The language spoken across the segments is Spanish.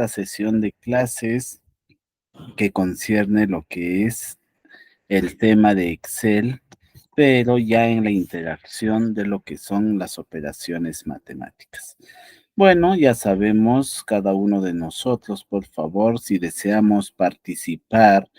esta sesión de clases que concierne lo que es el tema de Excel, pero ya en la interacción de lo que son las operaciones matemáticas. Bueno, ya sabemos cada uno de nosotros, por favor, si deseamos participar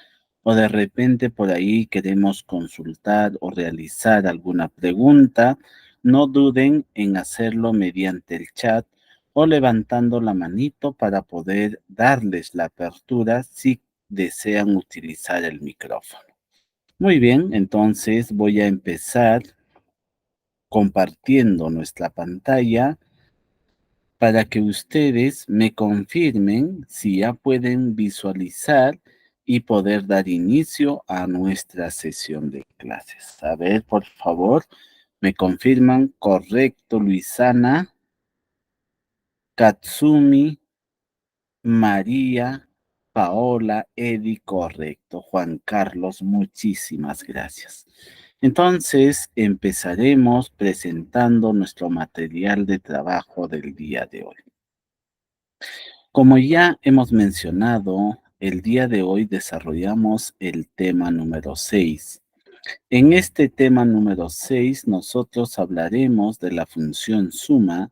o de repente por ahí queremos consultar o realizar alguna pregunta, no duden en hacerlo mediante el chat o levantando la manito para poder darles la apertura si desean utilizar el micrófono. Muy bien, entonces voy a empezar compartiendo nuestra pantalla para que ustedes me confirmen si ya pueden visualizar y poder dar inicio a nuestra sesión de clases. A ver, por favor, me confirman. Correcto, Luisana, Katsumi, María, Paola, Eddie, correcto. Juan Carlos, muchísimas gracias. Entonces, empezaremos presentando nuestro material de trabajo del día de hoy. Como ya hemos mencionado, el día de hoy desarrollamos el tema número 6. En este tema número 6, nosotros hablaremos de la función suma,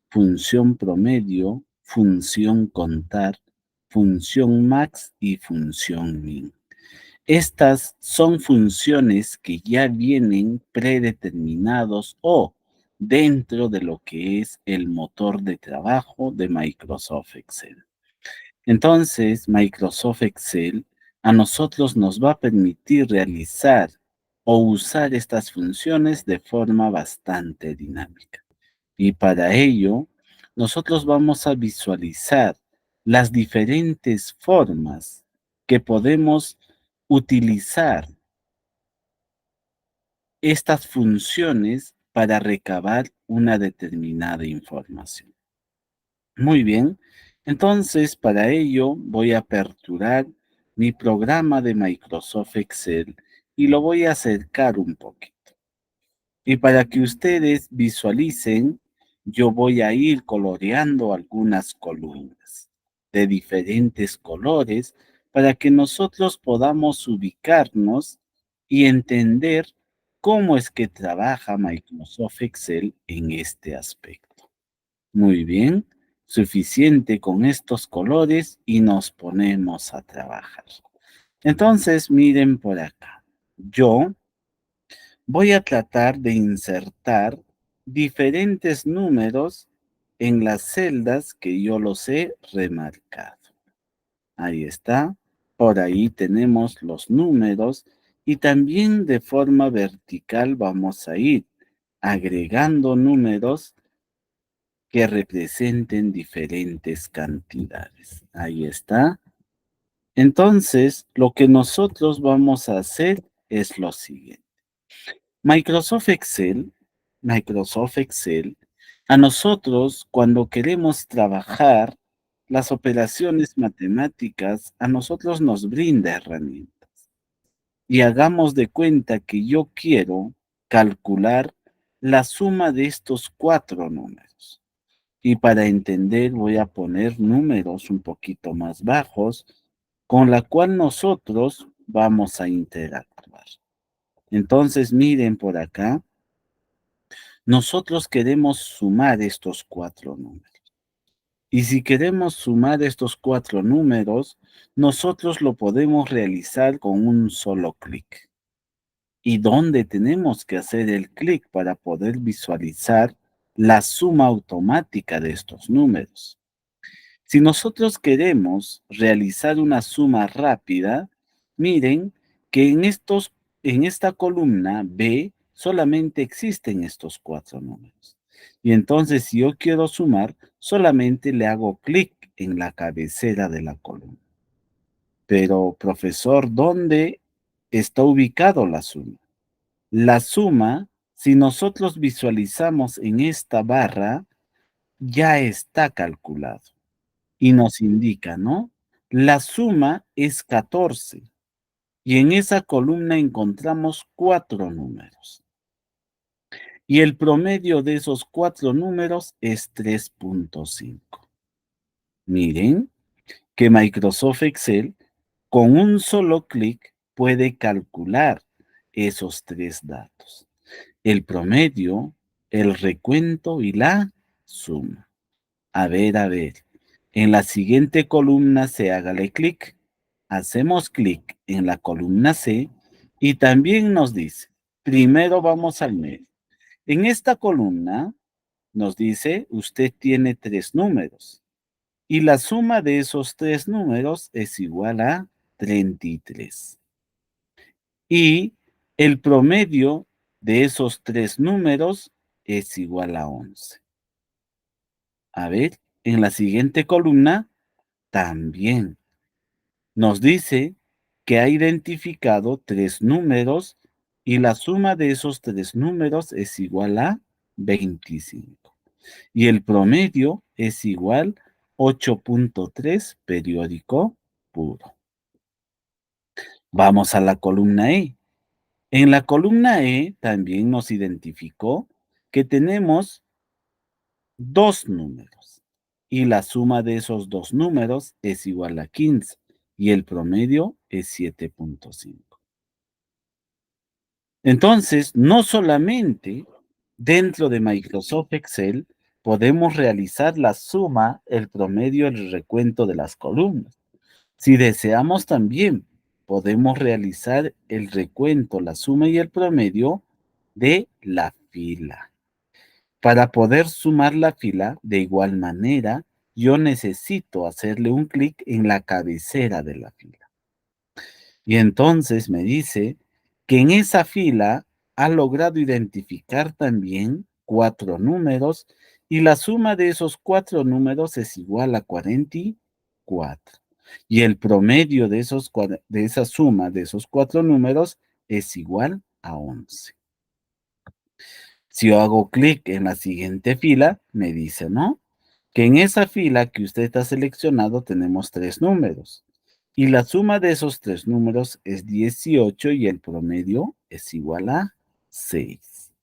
función promedio, función contar, función max y función min. Estas son funciones que ya vienen predeterminados o dentro de lo que es el motor de trabajo de Microsoft Excel. Entonces, Microsoft Excel a nosotros nos va a permitir realizar o usar estas funciones de forma bastante dinámica. Y para ello, nosotros vamos a visualizar las diferentes formas que podemos utilizar estas funciones para recabar una determinada información. Muy bien, entonces para ello voy a aperturar mi programa de Microsoft Excel y lo voy a acercar un poquito. Y para que ustedes visualicen, yo voy a ir coloreando algunas columnas de diferentes colores para que nosotros podamos ubicarnos y entender cómo es que trabaja Microsoft Excel en este aspecto. Muy bien, suficiente con estos colores y nos ponemos a trabajar. Entonces, miren por acá. Yo voy a tratar de insertar diferentes números en las celdas que yo los he remarcado. Ahí está. Por ahí tenemos los números y también de forma vertical vamos a ir agregando números que representen diferentes cantidades. Ahí está. Entonces, lo que nosotros vamos a hacer es lo siguiente. Microsoft Excel, Microsoft Excel, a nosotros cuando queremos trabajar las operaciones matemáticas, a nosotros nos brinda herramientas. Y hagamos de cuenta que yo quiero calcular la suma de estos 4 números. Y para entender voy a poner números un poquito más bajos con la cual nosotros vamos a interactuar. Entonces miren por acá, nosotros queremos sumar estos 4 números. Y si queremos sumar estos 4 números, nosotros lo podemos realizar con un solo clic. ¿Y dónde tenemos que hacer el clic para poder visualizar la suma automática de estos números? Si nosotros queremos realizar una suma rápida, miren que en esta columna B solamente existen estos 4 números. Y entonces si yo quiero sumar, solamente le hago clic en la cabecera de la columna. Pero, profesor, ¿dónde está ubicado la suma? La suma, si nosotros visualizamos en esta barra, ya está calculado y nos indica, ¿no? La suma es 14 y en esa columna encontramos 4 números. Y el promedio de esos 4 números es 3.5. Miren, que Microsoft Excel con un solo clic puede calcular esos tres datos: el promedio, el recuento y la suma. A ver, en la siguiente columna se hágale clic. Hacemos clic en la columna C y también nos dice, primero vamos al medio. En esta columna nos dice, usted tiene tres números y la suma de esos tres números es igual a 33. Y el promedio de esos tres números es igual a 11. A ver, en la siguiente columna también nos dice que ha identificado tres números y la suma de esos tres números es igual a 25. Y el promedio es igual a 8.3 periódico puro. Vamos a la columna E. En la columna E también nos identificó que tenemos dos números y la suma de esos dos números es igual a 15 y el promedio es 7.5. Entonces, no solamente dentro de Microsoft Excel podemos realizar la suma, el promedio, el recuento de las columnas. Si deseamos también, podemos realizar el recuento, la suma y el promedio de la fila. Para poder sumar la fila, de igual manera, yo necesito hacerle un clic en la cabecera de la fila. Y entonces me dice que en esa fila ha logrado identificar también cuatro números y la suma de esos cuatro números es igual a 44. Y el promedio de esa suma de esos cuatro números es igual a 11. Si yo hago clic en la siguiente fila, me dice, ¿no? Que en esa fila que usted ha seleccionado tenemos tres números. Y la suma de esos tres números es 18 y el promedio es igual a 6.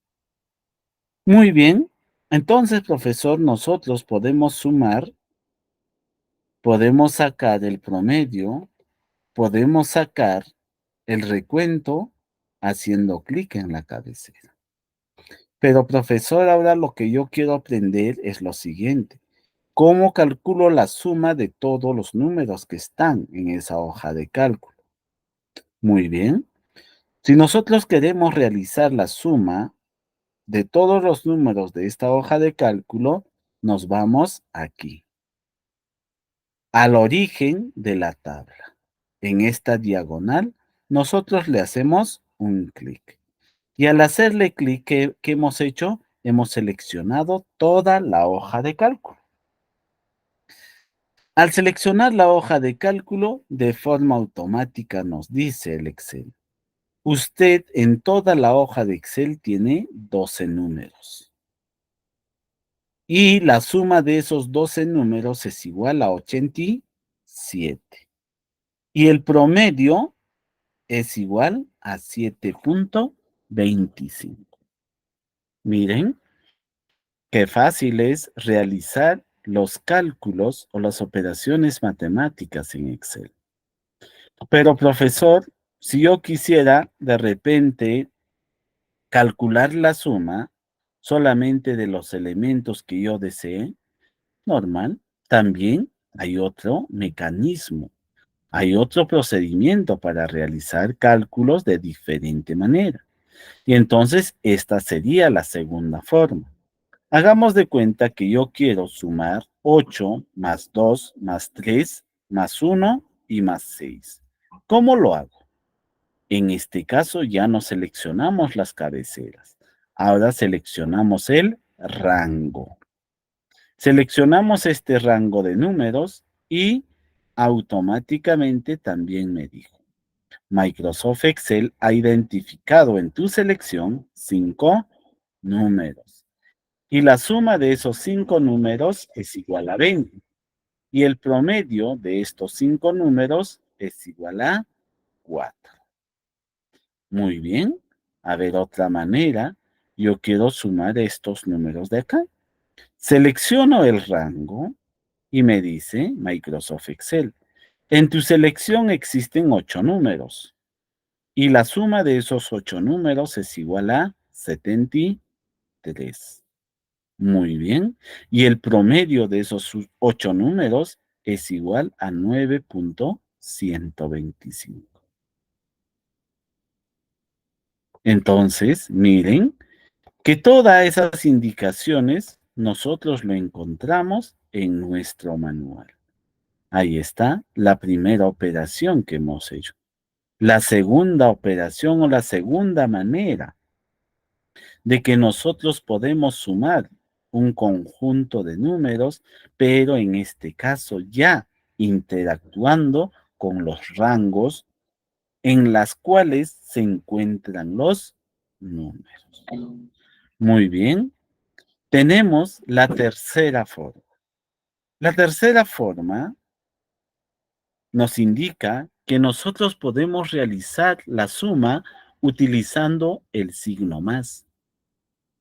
Muy bien. Entonces, profesor, nosotros podemos sumar, podemos sacar el promedio, podemos sacar el recuento haciendo clic en la cabecera. Pero, profesor, ahora lo que yo quiero aprender es lo siguiente. ¿Cómo calculo la suma de todos los números que están en esa hoja de cálculo? Muy bien. Si nosotros queremos realizar la suma de todos los números de esta hoja de cálculo, nos vamos aquí, al origen de la tabla. En esta diagonal, nosotros le hacemos un clic. Y al hacerle clic, ¿qué hemos hecho? Hemos seleccionado toda la hoja de cálculo. Al seleccionar la hoja de cálculo, de forma automática nos dice el Excel: usted en toda la hoja de Excel tiene 12 números. Y la suma de esos 12 números es igual a 87. Y el promedio es igual a 7.25. Miren qué fácil es realizar los cálculos o las operaciones matemáticas en Excel. Pero, profesor, si yo quisiera de repente calcular la suma solamente de los elementos que yo desee, normal, también hay otro mecanismo, hay otro procedimiento para realizar cálculos de diferente manera. Y entonces esta sería la segunda forma. Hagamos de cuenta que yo quiero sumar 8 más 2 más 3 más 1 y más 6. ¿Cómo lo hago? En este caso ya no seleccionamos las cabeceras. Ahora seleccionamos el rango. Seleccionamos este rango de números y automáticamente también me dijo: Microsoft Excel ha identificado en tu selección 5 números. Y la suma de esos 5 números es igual a 20. Y el promedio de estos 5 números es igual a 4. Muy bien. A ver, otra manera. Yo quiero sumar estos números de acá. Selecciono el rango Y me dice Microsoft Excel, en tu selección existen 8 números y la suma de esos 8 números es igual a 73. Muy bien. Y el promedio de esos 8 números es igual a 9.125. Entonces, miren que todas esas indicaciones nosotros lo encontramos en nuestro manual. Ahí está la primera operación que hemos hecho. La segunda operación o la segunda manera de que nosotros podemos sumar un conjunto de números, pero en este caso ya interactuando con los rangos en las cuales se encuentran los números. Muy bien, tenemos la tercera forma. La tercera forma nos indica que nosotros podemos realizar la suma utilizando el signo más.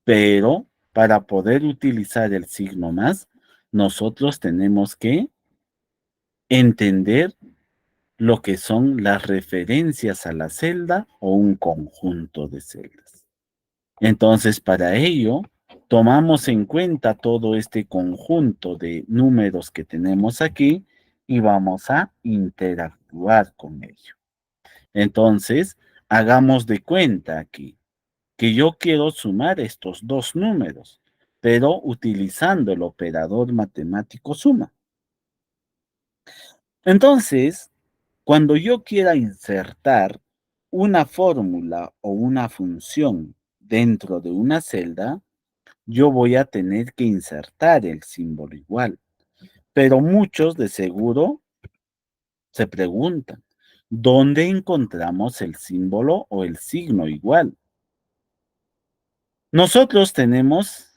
Pero para poder utilizar el signo más, nosotros tenemos que entender lo que son las referencias a la celda o un conjunto de celdas. Entonces, para ello, tomamos en cuenta todo este conjunto de números que tenemos aquí y vamos a interactuar con ello. Entonces, hagamos de cuenta aquí que yo quiero sumar estos dos números, pero utilizando el operador matemático suma. Entonces, cuando yo quiera insertar una fórmula o una función dentro de una celda, yo voy a tener que insertar el símbolo igual. Pero muchos de seguro se preguntan, ¿dónde encontramos el símbolo o el signo igual? Nosotros tenemos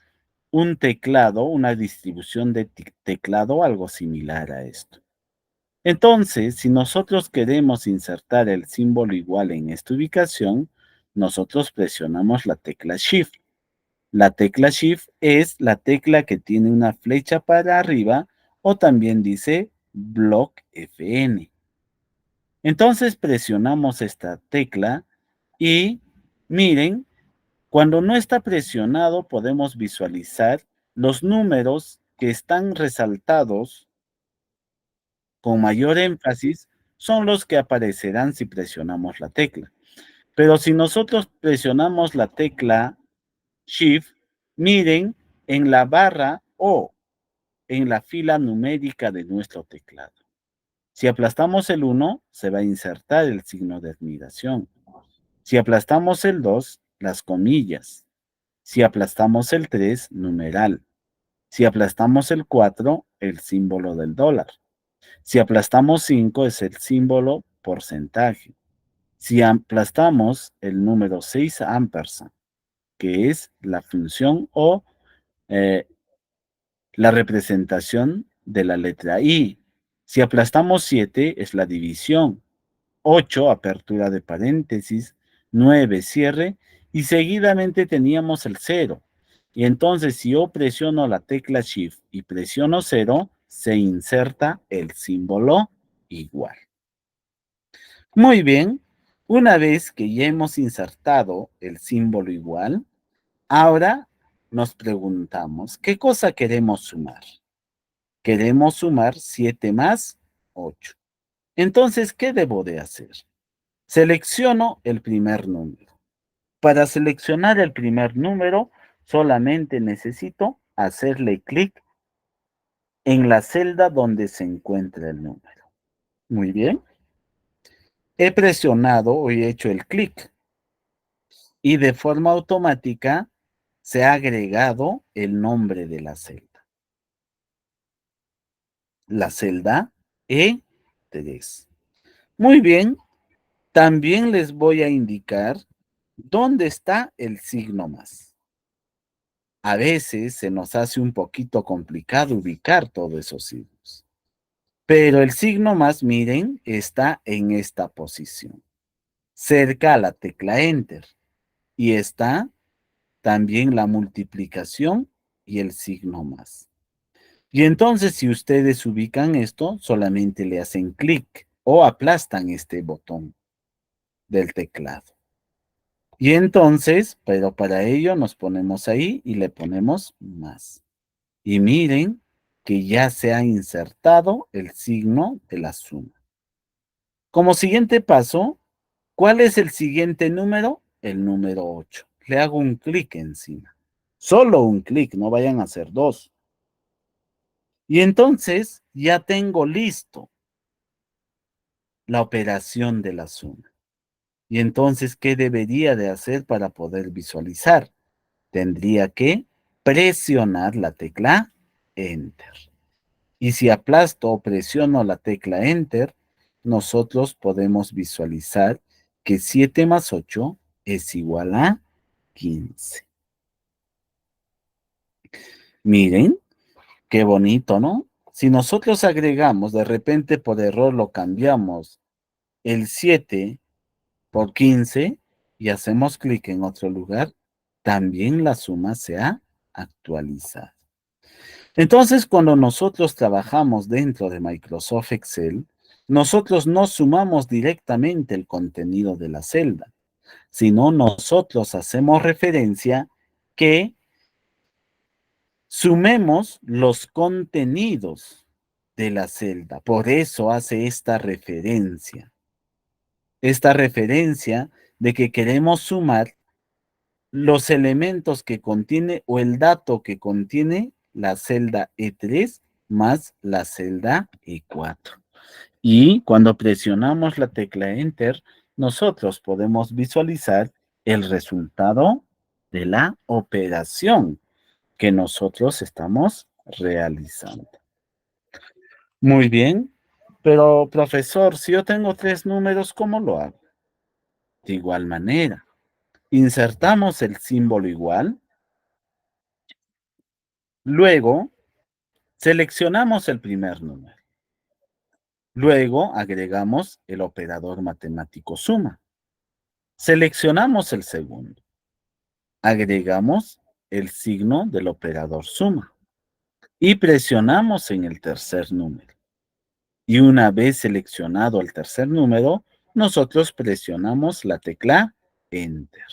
un teclado, una distribución de teclado, algo similar a esto. Entonces, si nosotros queremos insertar el símbolo igual en esta ubicación, nosotros presionamos la tecla Shift. La tecla Shift es la tecla que tiene una flecha para arriba o también dice Block FN. Entonces presionamos esta tecla y miren, cuando no está presionado podemos visualizar los números que están resaltados con mayor énfasis son los que aparecerán si presionamos la tecla. Pero si nosotros presionamos la tecla Shift, miren en la barra o en la fila numérica de nuestro teclado. Si aplastamos el 1, se va a insertar el signo de admiración. Si aplastamos el 2, las comillas. Si aplastamos el 3, numeral. Si aplastamos el 4, el símbolo del dólar. Si aplastamos 5, es el símbolo porcentaje. Si aplastamos el número 6, ampersand, que es la función o eh, la representación de la letra I. Si aplastamos 7, es la división. 8, apertura de paréntesis. 9, cierre. Y seguidamente teníamos el 0. Y entonces, si yo presiono la tecla Shift y presiono 0, se inserta el símbolo igual. Muy bien. Una vez que ya hemos insertado el símbolo igual, ahora nos preguntamos, ¿qué cosa queremos sumar? Queremos sumar 7 más 8. Entonces, ¿qué debo de hacer? Selecciono el primer número. Para seleccionar el primer número, solamente necesito hacerle clic en la celda donde se encuentra el número. Muy bien. He presionado o he hecho el clic y de forma automática se ha agregado el nombre de la celda. La celda E3. Muy bien. También les voy a indicar dónde está el signo más. A veces se nos hace un poquito complicado ubicar todos esos signos. Pero el signo más, miren, está en esta posición, cerca a la tecla Enter. Y está también la multiplicación y el signo más. Y entonces, si ustedes ubican esto, solamente le hacen clic o aplastan este botón del teclado. Y entonces, pero para ello nos ponemos ahí y le ponemos más. Y miren que ya se ha insertado el signo de la suma. Como siguiente paso, ¿cuál es el siguiente número? El número 8. Le hago un clic encima. Solo un clic, no vayan a hacer dos. Y entonces ya tengo listo la operación de la suma. Y entonces, ¿qué debería de hacer para poder visualizar? Tendría que presionar la tecla Enter. Y si aplasto o presiono la tecla Enter, nosotros podemos visualizar que 7 más 8 es igual a 15. Miren, qué bonito, ¿no? Si nosotros agregamos, de repente por error lo cambiamos, el 7 por 15 y hacemos clic en otro lugar, también la suma se ha actualizado. Entonces, cuando nosotros trabajamos dentro de Microsoft Excel, nosotros no sumamos directamente el contenido de la celda, sino nosotros hacemos referencia que sumemos los contenidos de la celda. Por eso hace esta referencia de que queremos sumar los elementos que contiene o el dato que contiene la celda E3 más la celda E4. Y cuando presionamos la tecla Enter, nosotros podemos visualizar el resultado de la operación que nosotros estamos realizando. Muy bien, pero profesor, si yo tengo tres números, ¿cómo lo hago? De igual manera, insertamos el símbolo igual, luego seleccionamos el primer número, luego agregamos el operador matemático suma, seleccionamos el segundo, agregamos el signo del operador suma y presionamos en el tercer número. Y una vez seleccionado el tercer número, nosotros presionamos la tecla Enter.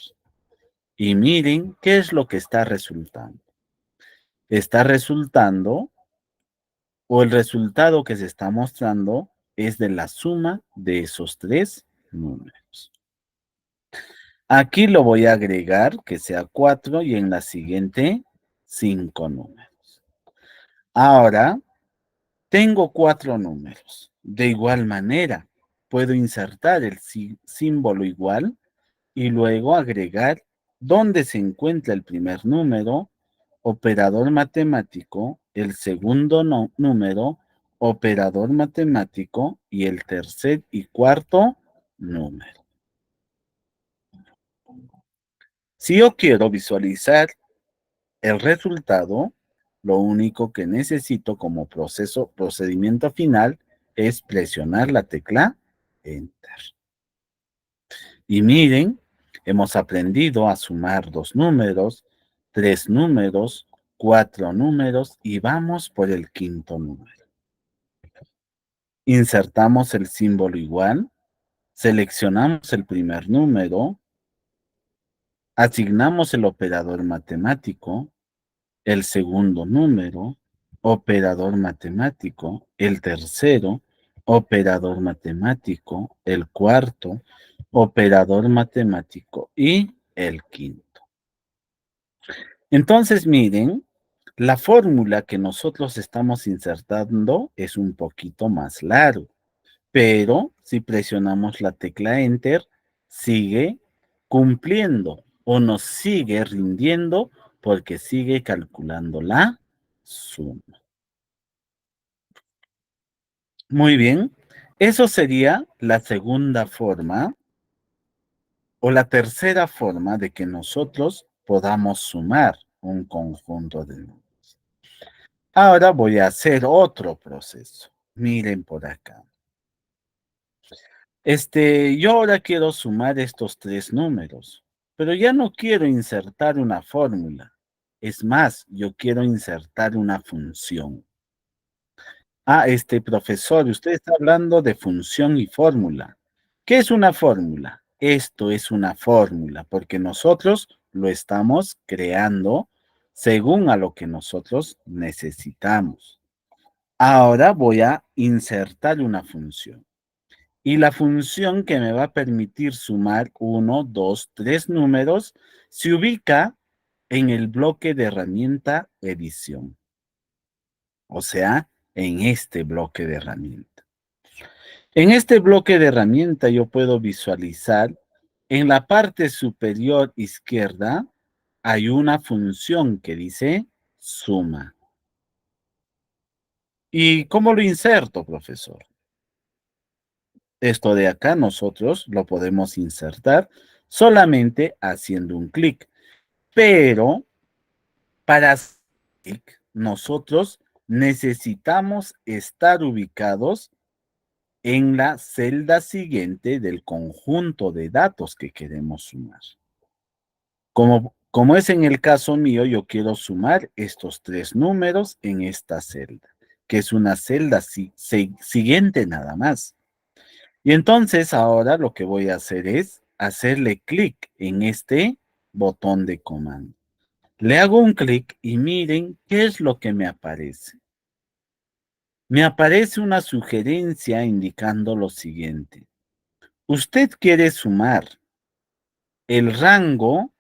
Y miren qué es lo que está resultando. Está resultando, o el resultado que se está mostrando, es de la suma de esos tres números. Aquí lo voy a agregar que sea 4 y en la siguiente 5 números. Ahora, tengo 4 números. De igual manera, puedo insertar el símbolo igual y luego agregar dónde se encuentra el primer número, operador matemático, el segundo número, operador matemático y el tercer y cuarto número. Si yo quiero visualizar el resultado, lo único que necesito como procedimiento final es presionar la tecla Enter. Y miren, hemos aprendido a sumar 2 números, 3 números, 4 números y vamos por el quinto número. Insertamos el símbolo igual, seleccionamos el primer número, asignamos el operador matemático, el segundo número, operador matemático, el tercero, operador matemático, el cuarto, operador matemático y el quinto. Entonces, miren, la fórmula que nosotros estamos insertando es un poquito más largo, pero si presionamos la tecla Enter, sigue cumpliendo o nos sigue rindiendo porque sigue calculando la suma. Muy bien, eso sería la segunda forma o la tercera forma de que nosotros podamos sumar un conjunto de números. Ahora voy a hacer otro proceso. Miren por acá. Yo ahora quiero sumar estos tres números, pero ya no quiero insertar una fórmula. Es más, yo quiero insertar una función. Profesor, usted está hablando de función y fórmula. ¿Qué es una fórmula? Esto es una fórmula, porque nosotros lo estamos creando según a lo que nosotros necesitamos. Ahora voy a insertar una función. Y la función que me va a permitir sumar uno, 2, 3 números se ubica en el bloque de herramienta edición. O sea, en este bloque de herramienta. En este bloque de herramienta yo puedo visualizar en la parte superior izquierda hay una función que dice suma. ¿Y cómo lo inserto, profesor? Esto de acá nosotros lo podemos insertar solamente haciendo un clic. Pero para hacer clic, nosotros necesitamos estar ubicados en la celda siguiente del conjunto de datos que queremos sumar. Como es en el caso mío, yo quiero sumar estos 3 números en esta celda, que es una celda siguiente nada más. Y entonces ahora lo que voy a hacer es hacerle clic en este botón de comando. Le hago un clic y miren qué es lo que me aparece. Me aparece una sugerencia indicando lo siguiente. Usted quiere sumar el rango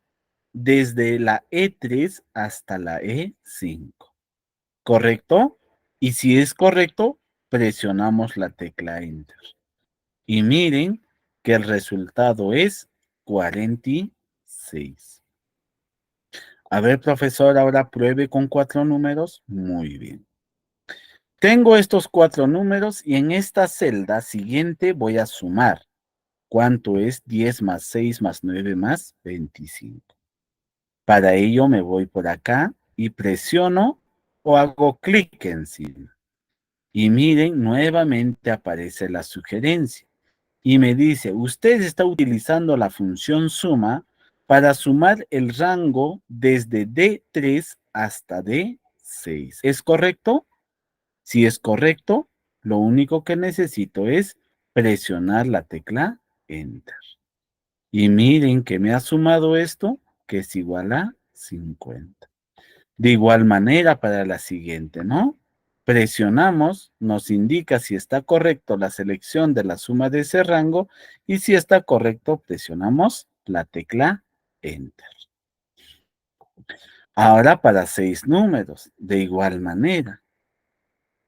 desde la E3 hasta la E5, ¿correcto? Y si es correcto, presionamos la tecla Enter. Y miren que el resultado es 46. A ver, profesor, ahora pruebe con 4 números. Muy bien. Tengo estos 4 números y en esta celda siguiente voy a sumar. ¿Cuánto es 10 más 6 más 9 más 25? Para ello me voy por acá y presiono o hago clic encima. Y miren, nuevamente aparece la sugerencia. Y me dice, usted está utilizando la función suma para sumar el rango desde D3 hasta D6. ¿Es correcto? Si es correcto, lo único que necesito es presionar la tecla Enter. Y miren que me ha sumado esto, que es igual a 50. De igual manera para la siguiente, ¿no? Presionamos, nos indica si está correcto la selección de la suma de ese rango y si está correcto, presionamos la tecla Enter. Ahora para 6 números, de igual manera.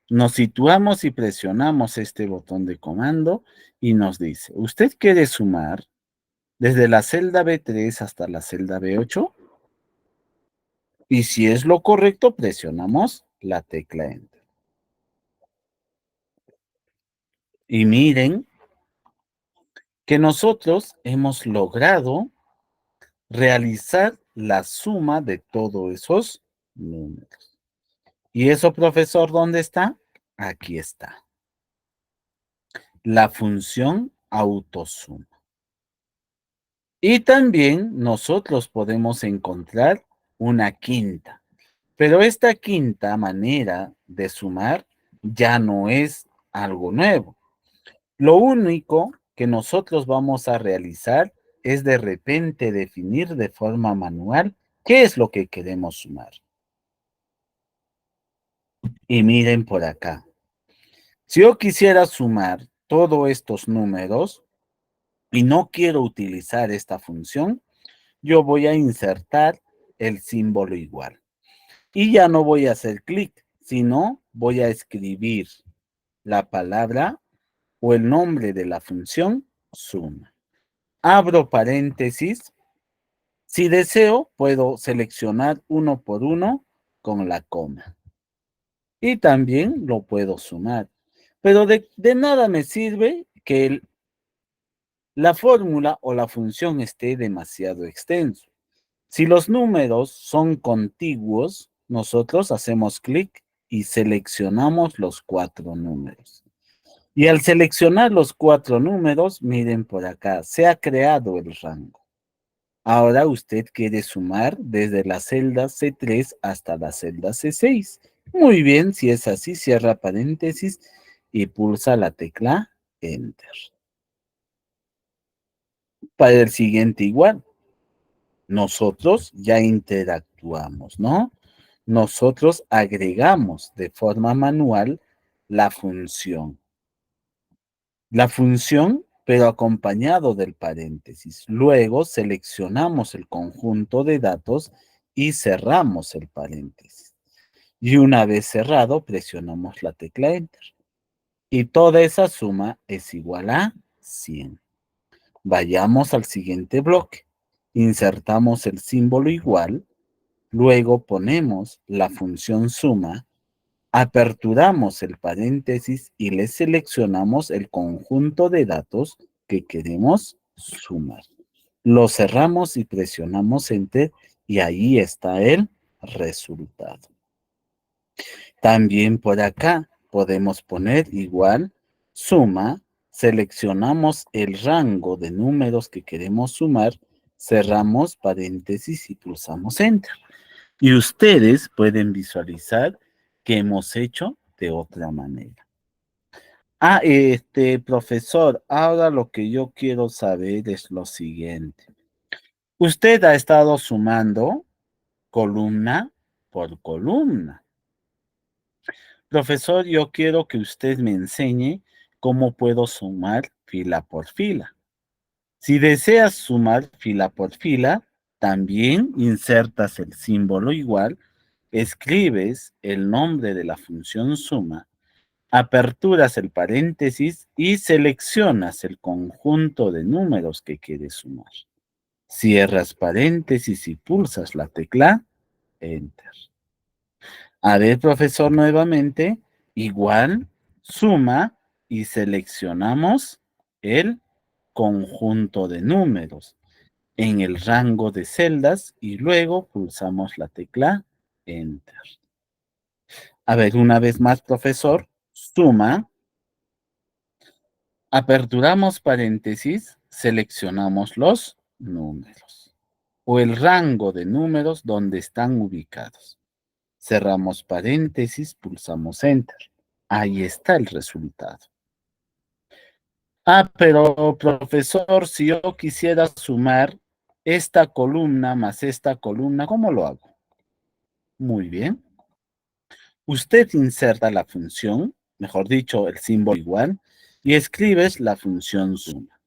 Nos situamos y presionamos este botón de comando y nos dice, ¿usted quiere sumar desde la celda B3 hasta la celda B8? Y si es lo correcto, presionamos la tecla Enter. Y miren que nosotros hemos logrado realizar la suma de todos esos números. ¿Y eso, profesor, dónde está? Aquí está. La función autosuma. Y también nosotros podemos encontrar una quinta. Pero esta quinta manera de sumar ya no es algo nuevo. Lo único que nosotros vamos a realizar es de repente definir de forma manual qué es lo que queremos sumar. Y miren por acá. Si yo quisiera sumar todos estos números y no quiero utilizar esta función, yo voy a insertar el símbolo igual. Y ya no voy a hacer clic, sino voy a escribir la palabra o el nombre de la función suma. Abro paréntesis. Si deseo, puedo seleccionar uno por uno con la coma. Y también lo puedo sumar. Pero de nada me sirve que la fórmula o la función esté demasiado extenso. Si los números son contiguos, nosotros hacemos clic y seleccionamos los 4 números. Y al seleccionar los 4 números, miren por acá, se ha creado el rango. Ahora usted quiere sumar desde la celda C3 hasta la celda C6 Muy bien, si es así, cierra paréntesis y pulsa la tecla Enter. Para el siguiente igual, nosotros ya interactuamos, ¿no? Nosotros agregamos de forma manual la función. La función, pero acompañado del paréntesis. Luego seleccionamos el conjunto de datos y cerramos el paréntesis. Y una vez cerrado, presionamos la tecla Enter. Y toda esa suma es igual a 100. Vayamos al siguiente bloque. Insertamos el símbolo igual, luego ponemos la función suma, aperturamos el paréntesis y le seleccionamos el conjunto de datos que queremos sumar. Lo cerramos y presionamos Enter y ahí está el resultado. También por acá podemos poner igual suma, seleccionamos el rango de números que queremos sumar, cerramos paréntesis y pulsamos Enter. Y ustedes pueden visualizar que hemos hecho de otra manera. Profesor, ahora lo que yo quiero saber es lo siguiente. Usted ha estado sumando columna por columna. Profesor, yo quiero que usted me enseñe cómo puedo sumar fila por fila. Si deseas sumar fila por fila, también insertas el símbolo igual, escribes el nombre de la función suma, aperturas el paréntesis y seleccionas el conjunto de números que quieres sumar. Cierras paréntesis y pulsas la tecla Enter. A ver, profesor, nuevamente, igual, suma y seleccionamos el conjunto de números en el rango de celdas y luego pulsamos la tecla Enter. A ver, una vez más, profesor, suma, aperturamos paréntesis, seleccionamos los números o el rango de números donde están ubicados. Cerramos paréntesis, pulsamos Enter. Ahí está el resultado. Pero profesor, si yo quisiera sumar esta columna más esta columna, ¿cómo lo hago? Muy bien. Usted inserta la función, mejor dicho, el símbolo igual, y escribes la función suma.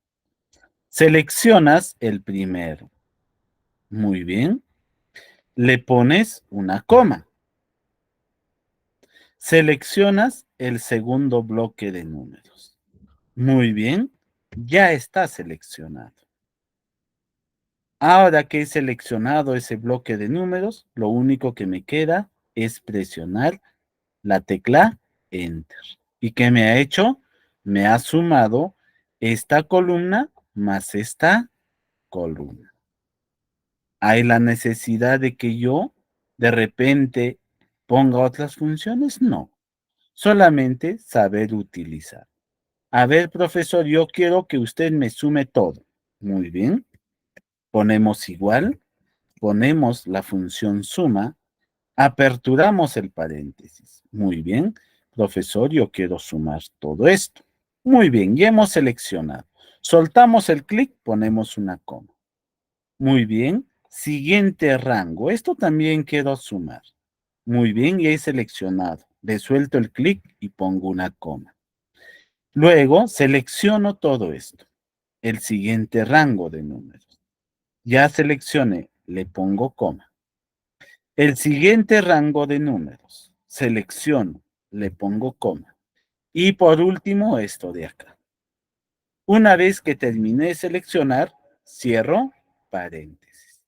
Seleccionas el primero. Muy bien. Le pones una coma. Seleccionas el segundo bloque de números. Muy bien, ya está seleccionado. Ahora que he seleccionado ese bloque de números, lo único que me queda es presionar la tecla Enter. ¿Y qué me ha hecho? Me ha sumado esta columna más esta columna. ¿Hay la necesidad de que yo de repente ponga otras funciones? No, solamente saber utilizar. A ver, profesor, yo quiero que usted me sume todo. Muy bien. Ponemos igual, ponemos la función suma, aperturamos el paréntesis. Muy bien. Profesor, yo quiero sumar todo esto. Muy bien, ya hemos seleccionado. Soltamos el clic, ponemos una coma. Muy bien. Siguiente rango. Esto también quiero sumar. Muy bien, ya he seleccionado. Le suelto el clic y pongo una coma. Luego selecciono todo esto, el siguiente rango de números. Ya seleccioné, le pongo coma. El siguiente rango de números, selecciono, le pongo coma. Y por último, esto de acá. Una vez que terminé de seleccionar, cierro paréntesis.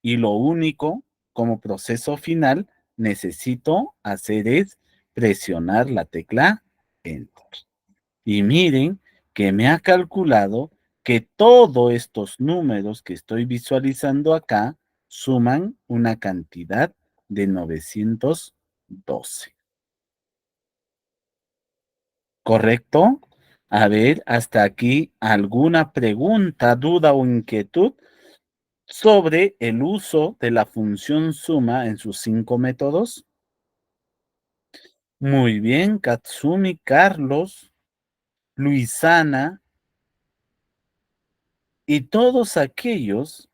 Y lo único, como proceso final, necesito hacer es presionar la tecla Enter. Y miren que me ha calculado que todos estos números que estoy visualizando acá suman una cantidad de 912. ¿Correcto? A ver, hasta aquí, ¿alguna pregunta, duda o inquietud sobre el uso de la función suma en sus 5 métodos? Muy bien, Katsumi, Carlos, Luisana y todos aquellos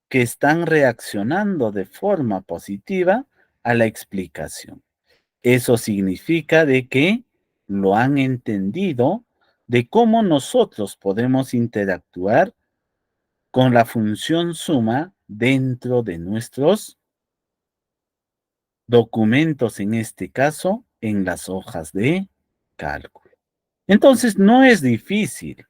que están reaccionando de forma positiva a la explicación. Eso significa de que lo han entendido de cómo nosotros podemos interactuar con la función suma dentro de nuestros documentos, en este caso, en las hojas de cálculo. Entonces, no es difícil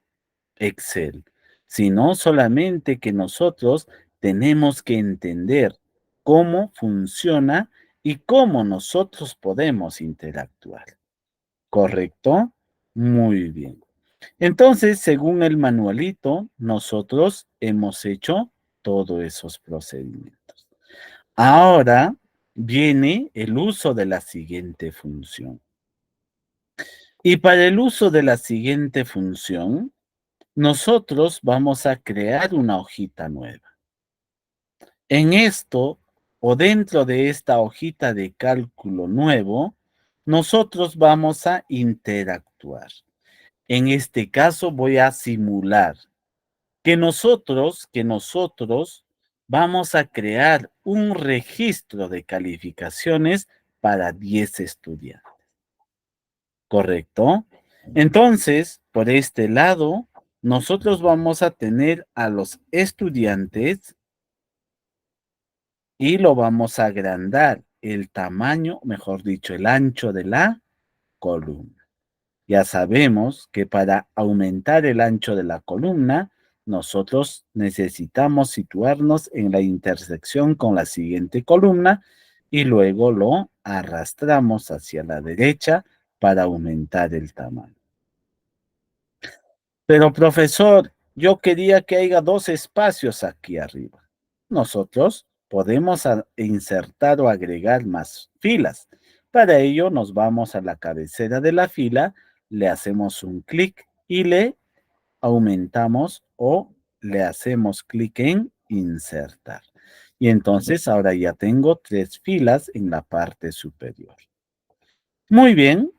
Excel, sino solamente que nosotros tenemos que entender cómo funciona y cómo nosotros podemos interactuar. ¿Correcto? Muy bien. Entonces, según el manualito, nosotros hemos hecho todos esos procedimientos. Ahora viene el uso de la siguiente función. Y para el uso de la siguiente función, nosotros vamos a crear una hojita nueva. En esto, o dentro de esta hojita de cálculo nuevo, nosotros vamos a interactuar. En este caso voy a simular que nosotros vamos a crear un registro de calificaciones para 10 estudiantes. ¿Correcto? Entonces, por este lado, nosotros vamos a tener a los estudiantes y lo vamos a agrandar el tamaño, mejor dicho, el ancho de la columna. Ya sabemos que para aumentar el ancho de la columna, nosotros necesitamos situarnos en la intersección con la siguiente columna y luego lo arrastramos hacia la derecha para aumentar el tamaño. Pero profesor, yo quería que haya dos espacios aquí arriba. Nosotros podemos insertar o agregar más filas. Para ello nos vamos a la cabecera de la fila, le hacemos un clic y le aumentamos o le hacemos clic en insertar. Y entonces ahora ya tengo 3 filas en la parte superior. Muy bien,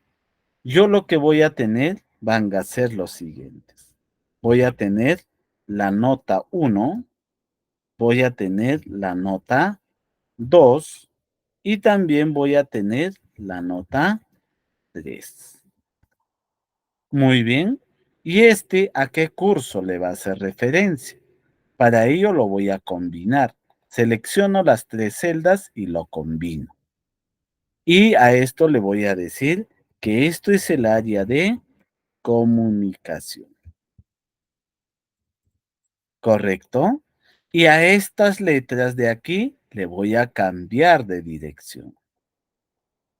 yo lo que voy a tener van a ser los siguientes. Voy a tener la nota 1, voy a tener la nota 2 y también voy a tener la nota 3. Muy bien. ¿Y este a qué curso le va a hacer referencia? Para ello lo voy a combinar. Selecciono las 3 celdas y lo combino. Y a esto le voy a decir que esto es el área de comunicación. ¿Correcto? Y a estas letras de aquí le voy a cambiar de dirección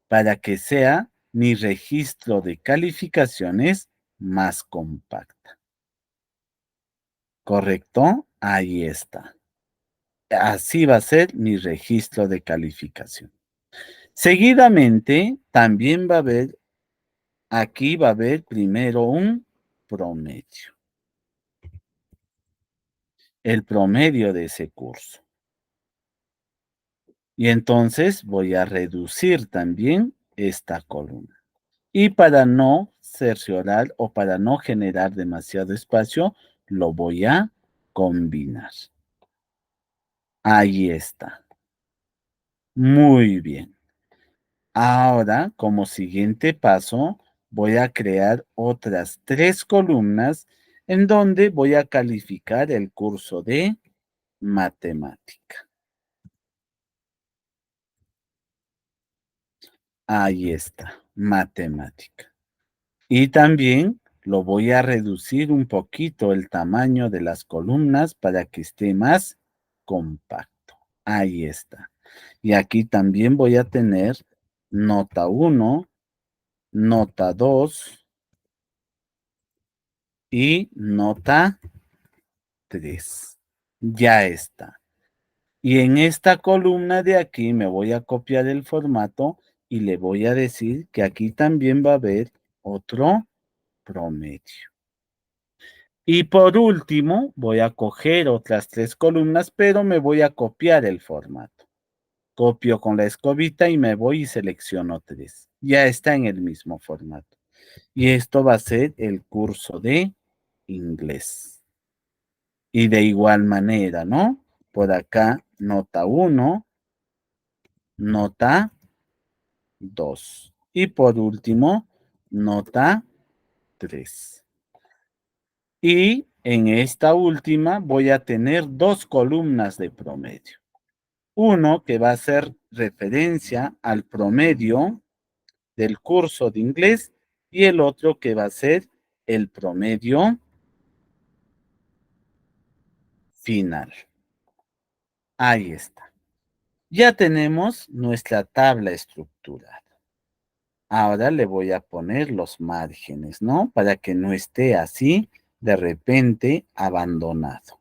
para que sea mi registro de calificaciones más compacta. ¿Correcto? Ahí está. Así va a ser mi registro de calificación. Seguidamente, también va a haber, aquí va a haber primero un promedio. El promedio de ese curso. Y entonces voy a reducir también esta columna. Y para no cerciorar o para no generar demasiado espacio, lo voy a combinar. Ahí está. Muy bien. Ahora, como siguiente paso, voy a crear otras 3 columnas en donde voy a calificar el curso de matemática. Ahí está, matemática. Y también lo voy a reducir un poquito el tamaño de las columnas para que esté más compacto. Ahí está. Y aquí también voy a tener nota 1, nota 2 y nota 3. Ya está. Y en esta columna de aquí me voy a copiar el formato y le voy a decir que aquí también va a haber otro promedio. Y por último, voy a coger otras 3 columnas, pero me voy a copiar el formato. copio con la escobita y me voy y selecciono 3. Ya está en el mismo formato. Y esto va a ser el curso de inglés. Y de igual manera, ¿no? Por acá, nota 1, nota 2. Y por último, nota 3. Y en esta última voy a tener 2 columnas de promedio. Uno que va a ser referencia al promedio del curso de inglés y el otro que va a ser el promedio final. Ahí está. Ya tenemos nuestra tabla estructurada. Ahora le voy a poner los márgenes, ¿no? Para que no esté así de repente abandonado.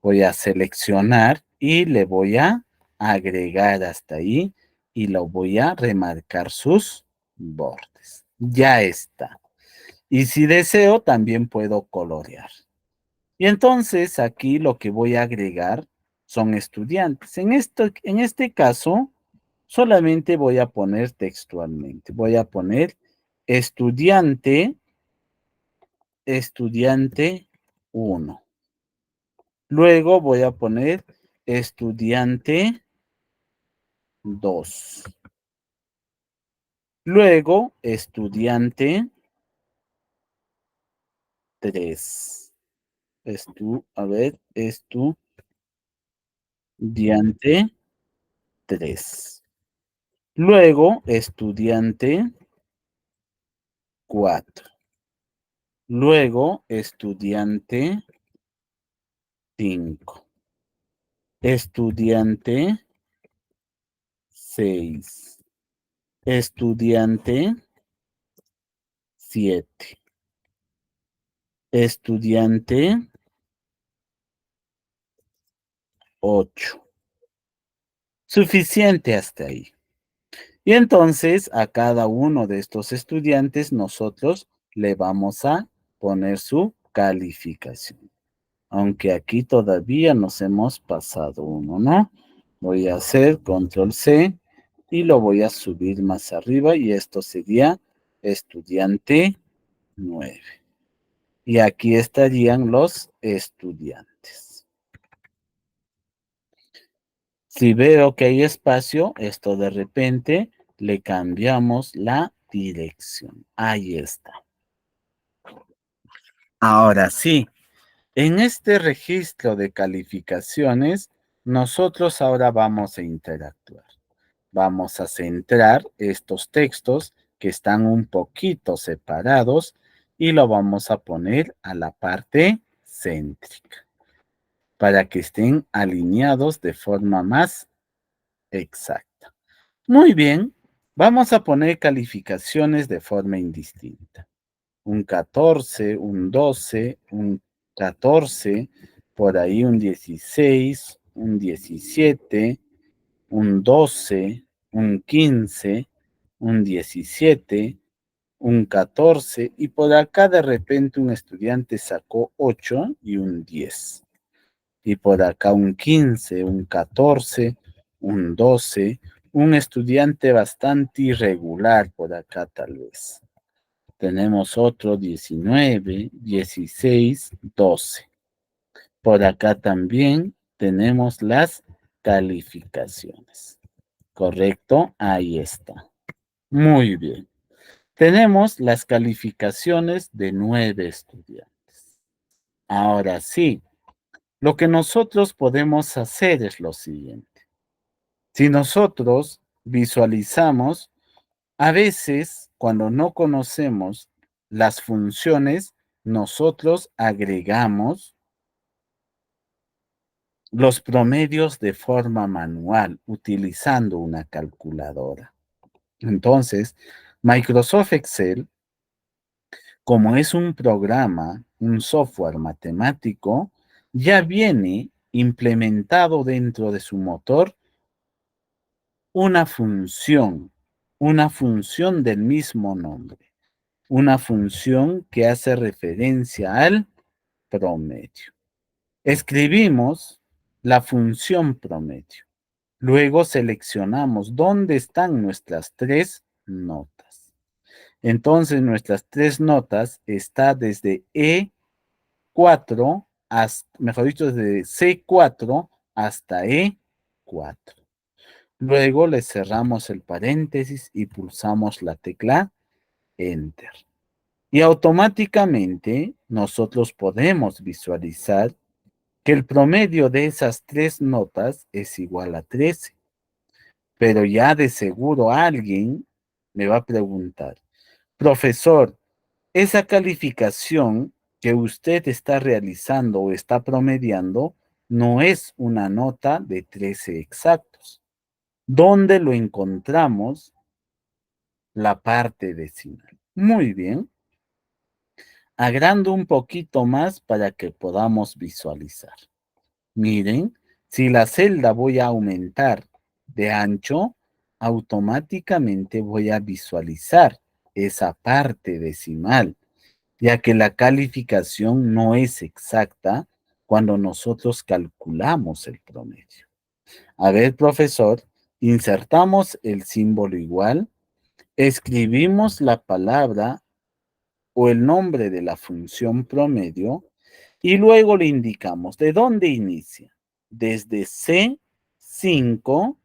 Voy a seleccionar y le voy a agregar hasta ahí y lo voy a remarcar sus bordes. Ya está. Y si deseo, también puedo colorear. Y entonces aquí lo que voy a agregar son estudiantes. En este caso, solamente voy a poner textualmente. Voy a poner estudiante, estudiante 1. Luego voy a poner estudiante 2. Luego estudiante 3. Estudiante 3. Luego estudiante 4. Luego estudiante 5. Estudiante 6. Estudiante 7. Estudiante 8. Suficiente hasta ahí. Y entonces a cada uno de estos estudiantes nosotros le vamos a poner su calificación. Aunque aquí todavía nos hemos pasado uno, ¿no? Voy a hacer control C y lo voy a subir más arriba y esto sería estudiante 9. Y aquí estarían los estudiantes. Si veo que hay espacio, esto de repente le cambiamos la dirección. Ahí está. Ahora sí, en este registro de calificaciones, nosotros ahora vamos a interactuar. Vamos a centrar estos textos que están un poquito separados y lo vamos a poner a la parte céntrica para que estén alineados de forma más exacta. Muy bien, vamos a poner calificaciones de forma indistinta. Un 14, un 12, un 14, por ahí un 16, un 17, un 12, un 15, un 17, un 14 y por acá de repente un estudiante sacó 8 y un 10. Y por acá un 15, un 14, un 12, un estudiante bastante irregular por acá tal vez. Tenemos otro 19, 16, 12. Por acá también tenemos las calificaciones. ¿Correcto? Ahí está. Muy bien. Tenemos las calificaciones de 9 estudiantes. Ahora sí, lo que nosotros podemos hacer es lo siguiente. Si nosotros visualizamos, a veces cuando no conocemos las funciones, nosotros agregamos los promedios de forma manual utilizando una calculadora. Entonces, Microsoft Excel, como es un programa, un software matemático, ya viene implementado dentro de su motor una función del mismo nombre, una función que hace referencia al promedio. Escribimos la función promedio. Luego seleccionamos dónde están nuestras tres notas. Entonces nuestras tres notas está desde E4 hasta, mejor dicho, desde C4 hasta E4. Luego le cerramos el paréntesis y pulsamos la tecla Enter. Y automáticamente nosotros podemos visualizar que el promedio de esas tres notas es igual a 13. Pero ya de seguro alguien me va a preguntar, profesor, esa calificación que usted está realizando o está promediando no es una nota de 13 exactos. ¿Dónde lo encontramos? La parte decimal. Muy bien. Agrando un poquito más para que podamos visualizar. Miren, si la celda voy a aumentar de ancho, automáticamente voy a visualizar esa parte decimal, ya que la calificación no es exacta cuando nosotros calculamos el promedio. A ver, profesor, insertamos el símbolo igual, escribimos la palabra o el nombre de la función promedio y luego le indicamos de dónde inicia. Desde C5,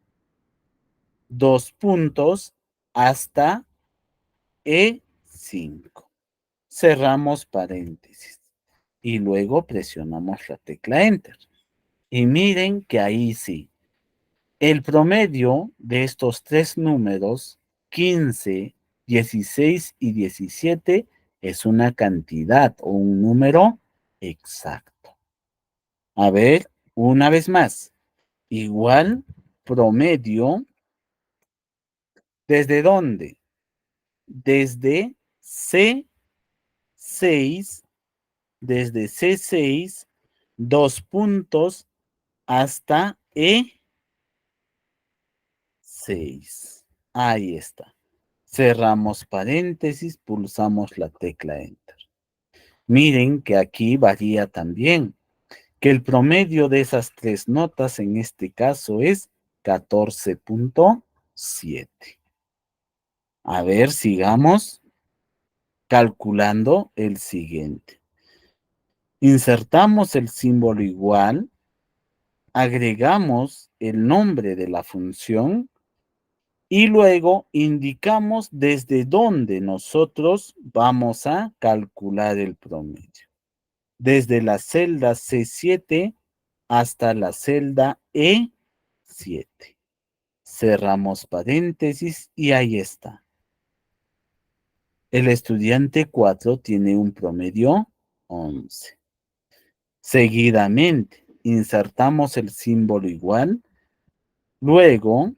dos puntos, hasta E5. Cerramos paréntesis y luego presionamos la tecla Enter. Y miren que ahí sí, el promedio de estos tres números, 15, 16 y 17, es una cantidad o un número exacto. A ver, una vez más. Igual promedio, ¿desde dónde? Desde C6, desde C6, dos puntos hasta E6. Ahí está. Cerramos paréntesis, pulsamos la tecla Enter. Miren que aquí varía también, que el promedio de esas tres notas en este caso es 14.7. A ver, sigamos calculando el siguiente. Insertamos el símbolo igual, agregamos el nombre de la función y luego indicamos desde dónde nosotros vamos a calcular el promedio. Desde la celda C7 hasta la celda E7. Cerramos paréntesis y ahí está. El estudiante 4 tiene un promedio 11. Seguidamente, insertamos el símbolo igual, luego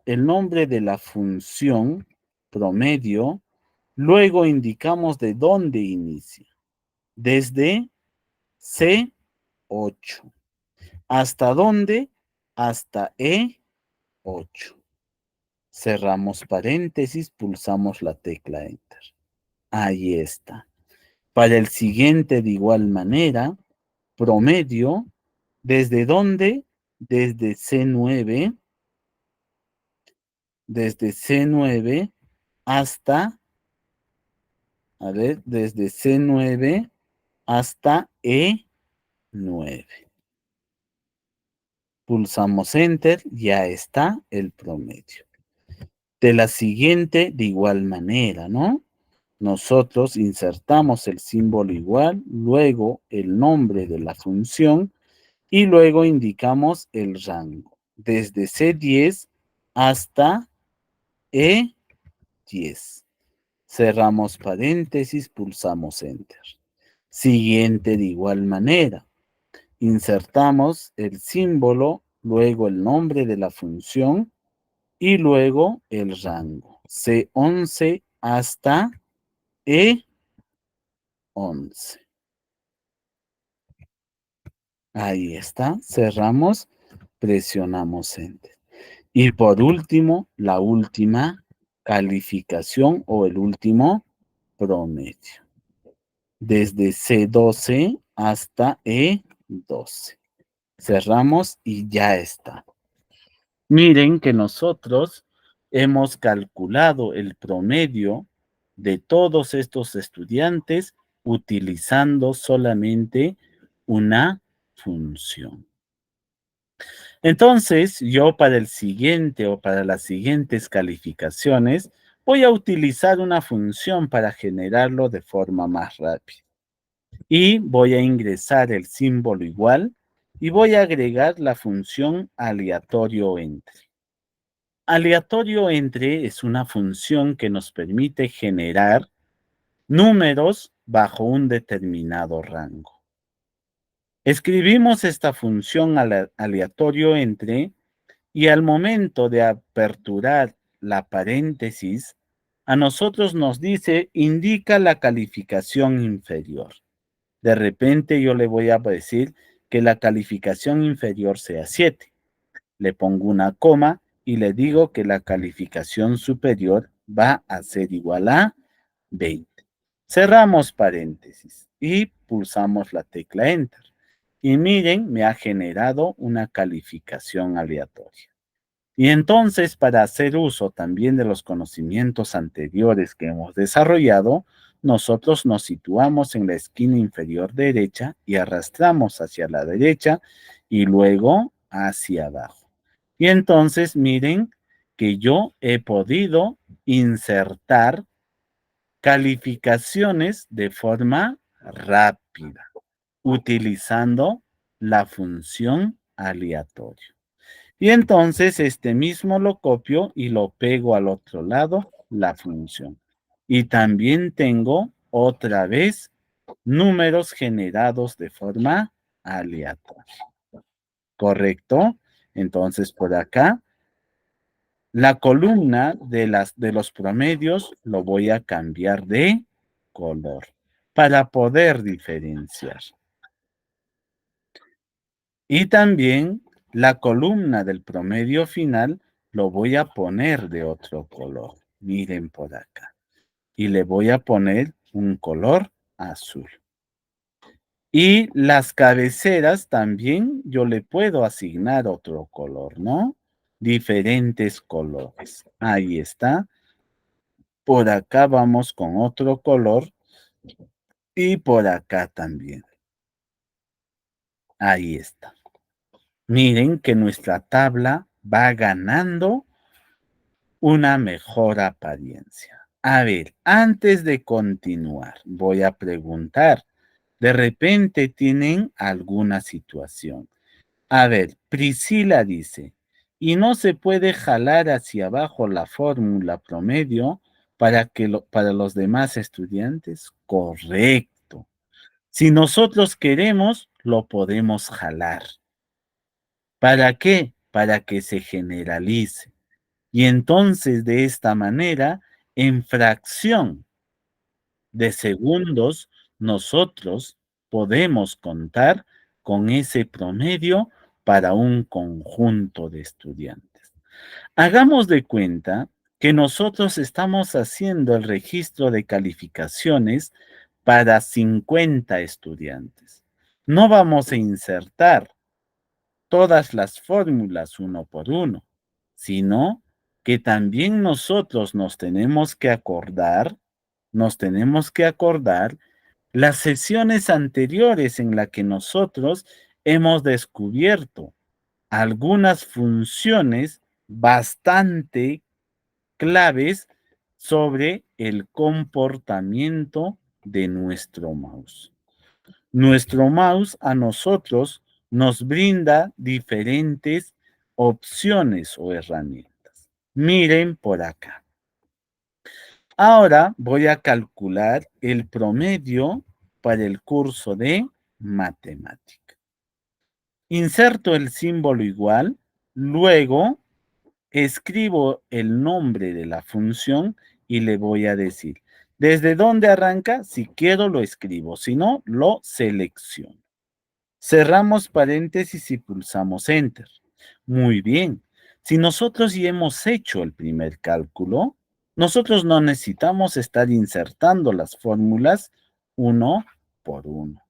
el nombre de la función promedio, luego indicamos de dónde inicia, desde C8. ¿Hasta dónde? Hasta E8. Cerramos paréntesis, pulsamos la tecla Enter. Ahí está. Para el siguiente, de igual manera, promedio, ¿desde dónde? Desde C9 hasta, a ver, desde C9 hasta E9. Pulsamos Enter, ya está el promedio. De la siguiente, de igual manera, ¿no? Nosotros insertamos el símbolo igual, luego el nombre de la función y luego indicamos el rango, desde C10 hasta E10. Cerramos paréntesis, pulsamos Enter. Siguiente de igual manera. Insertamos el símbolo, luego el nombre de la función y luego el rango. C11 hasta E11. Ahí está. Cerramos, presionamos Enter. Y por último, la última calificación o el último promedio. Desde C12 hasta E12. Cerramos y ya está. Miren que nosotros hemos calculado el promedio de todos estos estudiantes utilizando solamente una función. Entonces, yo para el siguiente o para las siguientes calificaciones voy a utilizar una función para generarlo de forma más rápida. Y voy a ingresar el símbolo igual y voy a agregar la función aleatorio entre. Aleatorio entre es una función que nos permite generar números bajo un determinado rango. Escribimos esta función aleatorio entre y al momento de aperturar la paréntesis, a nosotros nos dice indica la calificación inferior. De repente yo le voy a decir que la calificación inferior sea 7. Le pongo una coma y le digo que la calificación superior va a ser igual a 20. Cerramos paréntesis y pulsamos la tecla Enter. Y miren, me ha generado una calificación aleatoria. Y entonces, para hacer uso también de los conocimientos anteriores que hemos desarrollado, nosotros nos situamos en la esquina inferior derecha y arrastramos hacia la derecha y luego hacia abajo. Y entonces, miren que yo he podido insertar calificaciones de forma rápida, utilizando la función aleatorio. Y entonces este mismo lo copio y lo pego al otro lado, la función. Y también tengo otra vez números generados de forma aleatoria. ¿Correcto? Entonces por acá, la columna de los promedios lo voy a cambiar de color para poder diferenciar. Y también la columna del promedio final lo voy a poner de otro color. Miren por acá. Y le voy a poner un color azul. Y las cabeceras también yo le puedo asignar otro color, ¿no? Diferentes colores. Ahí está. Por acá vamos con otro color. Y por acá también. Ahí está. Miren que nuestra tabla va ganando una mejor apariencia. A ver, antes de continuar, voy a preguntar, ¿de repente tienen alguna situación? A ver, Priscila dice, ¿y no se puede jalar hacia abajo la fórmula promedio para los demás estudiantes? Correcto. Si nosotros queremos, lo podemos jalar. ¿Para qué? Para que se generalice. Y entonces, de esta manera, en fracción de segundos, nosotros podemos contar con ese promedio para un conjunto de estudiantes. Hagamos de cuenta que nosotros estamos haciendo el registro de calificaciones para 50 estudiantes. No vamos a insertar todas las fórmulas uno por uno, sino que también nosotros nos tenemos que acordar las sesiones anteriores en las que nosotros hemos descubierto algunas funciones bastante claves sobre el comportamiento de nuestro mouse. Nuestro mouse a nosotros nos brinda diferentes opciones o herramientas. Miren por acá. Ahora voy a calcular el promedio para el curso de matemática. Inserto el símbolo igual, luego escribo el nombre de la función y le voy a decir, ¿desde dónde arranca? Si quiero lo escribo, si no, lo selecciono. Cerramos paréntesis y pulsamos Enter. Muy bien. Si nosotros ya hemos hecho el primer cálculo, nosotros no necesitamos estar insertando las fórmulas uno por uno.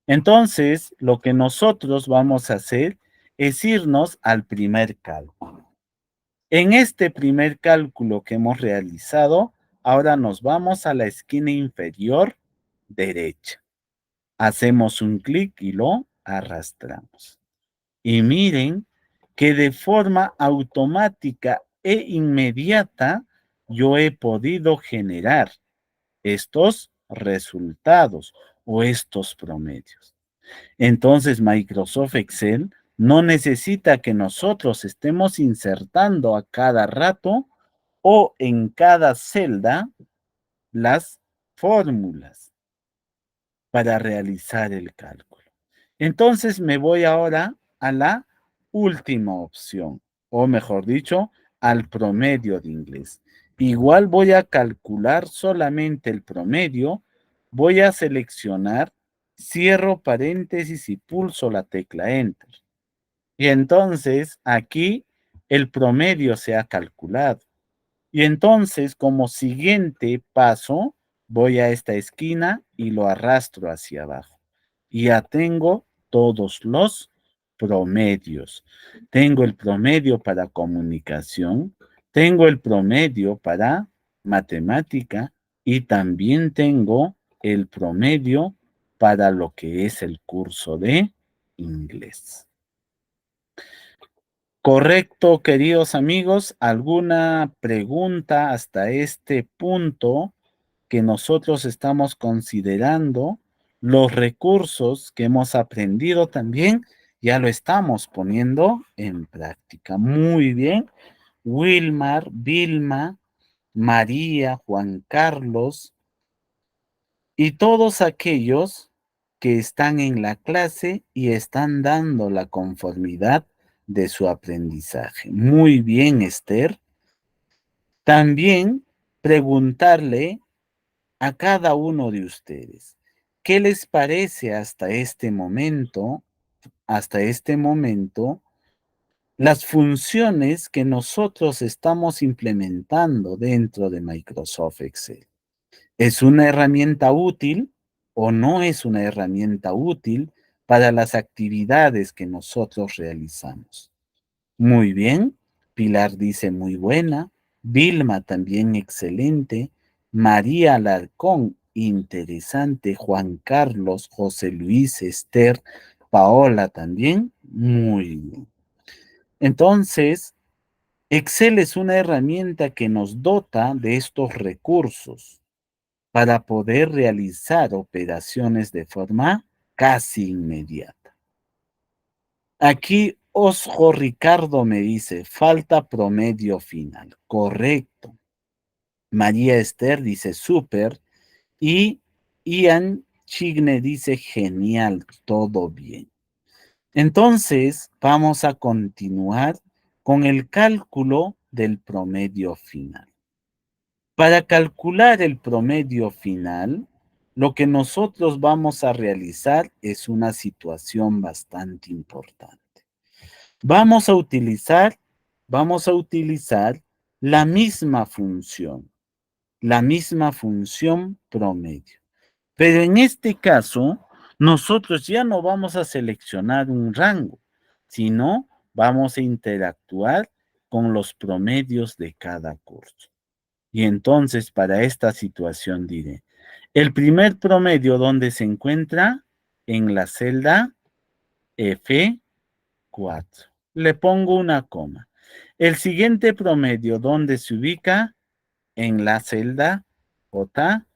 Entonces, lo que nosotros vamos a hacer es irnos al primer cálculo. En este primer cálculo que hemos realizado, ahora nos vamos a la esquina inferior derecha. Hacemos un clic y lo arrastramos. Y miren que de forma automática e inmediata yo he podido generar estos resultados o estos promedios. Entonces, Microsoft Excel no necesita que nosotros estemos insertando a cada rato o en cada celda las fórmulas para realizar el cálculo. Entonces me voy ahora a la última opción, o mejor dicho, al promedio de inglés. Igual voy a calcular solamente el promedio, voy a seleccionar, cierro paréntesis y pulso la tecla Enter. Y entonces aquí el promedio se ha calculado. Y entonces, como siguiente paso, voy a esta esquina y lo arrastro hacia abajo. Y ya tengo todos los promedios. Tengo el promedio para comunicación, tengo el promedio para matemática y también tengo el promedio para lo que es el curso de inglés. Correcto, queridos amigos. ¿Alguna pregunta hasta este punto que nosotros estamos considerando? Los recursos que hemos aprendido también ya lo estamos poniendo en práctica. Muy bien. Wilmar, Vilma, María, Juan Carlos y todos aquellos que están en la clase y están dando la conformidad de su aprendizaje. Muy bien, Esther. También preguntarle a cada uno de ustedes, ¿qué les parece hasta este momento, las funciones que nosotros estamos implementando dentro de Microsoft Excel? ¿Es una herramienta útil o no es una herramienta útil para las actividades que nosotros realizamos? Muy bien. Pilar dice muy buena. Vilma también excelente. María Alarcón, interesante. Juan Carlos, José Luis, Esther, Paola también, muy bien. Entonces, Excel es una herramienta que nos dota de estos recursos para poder realizar operaciones de forma casi inmediata. Aquí Osjo Ricardo me dice, falta promedio final. Correcto. María Esther dice, súper. Y Ian Chigne dice, genial, todo bien. Entonces, vamos a continuar con el cálculo del promedio final. Para calcular el promedio final, lo que nosotros vamos a realizar es una situación bastante importante. Vamos a utilizar la misma función promedio. Pero en este caso, nosotros ya no vamos a seleccionar un rango, sino vamos a interactuar con los promedios de cada curso. Y entonces, para esta situación diré, el primer promedio donde se encuentra en la celda F4. Le pongo una coma. El siguiente promedio donde se ubica en la celda J4.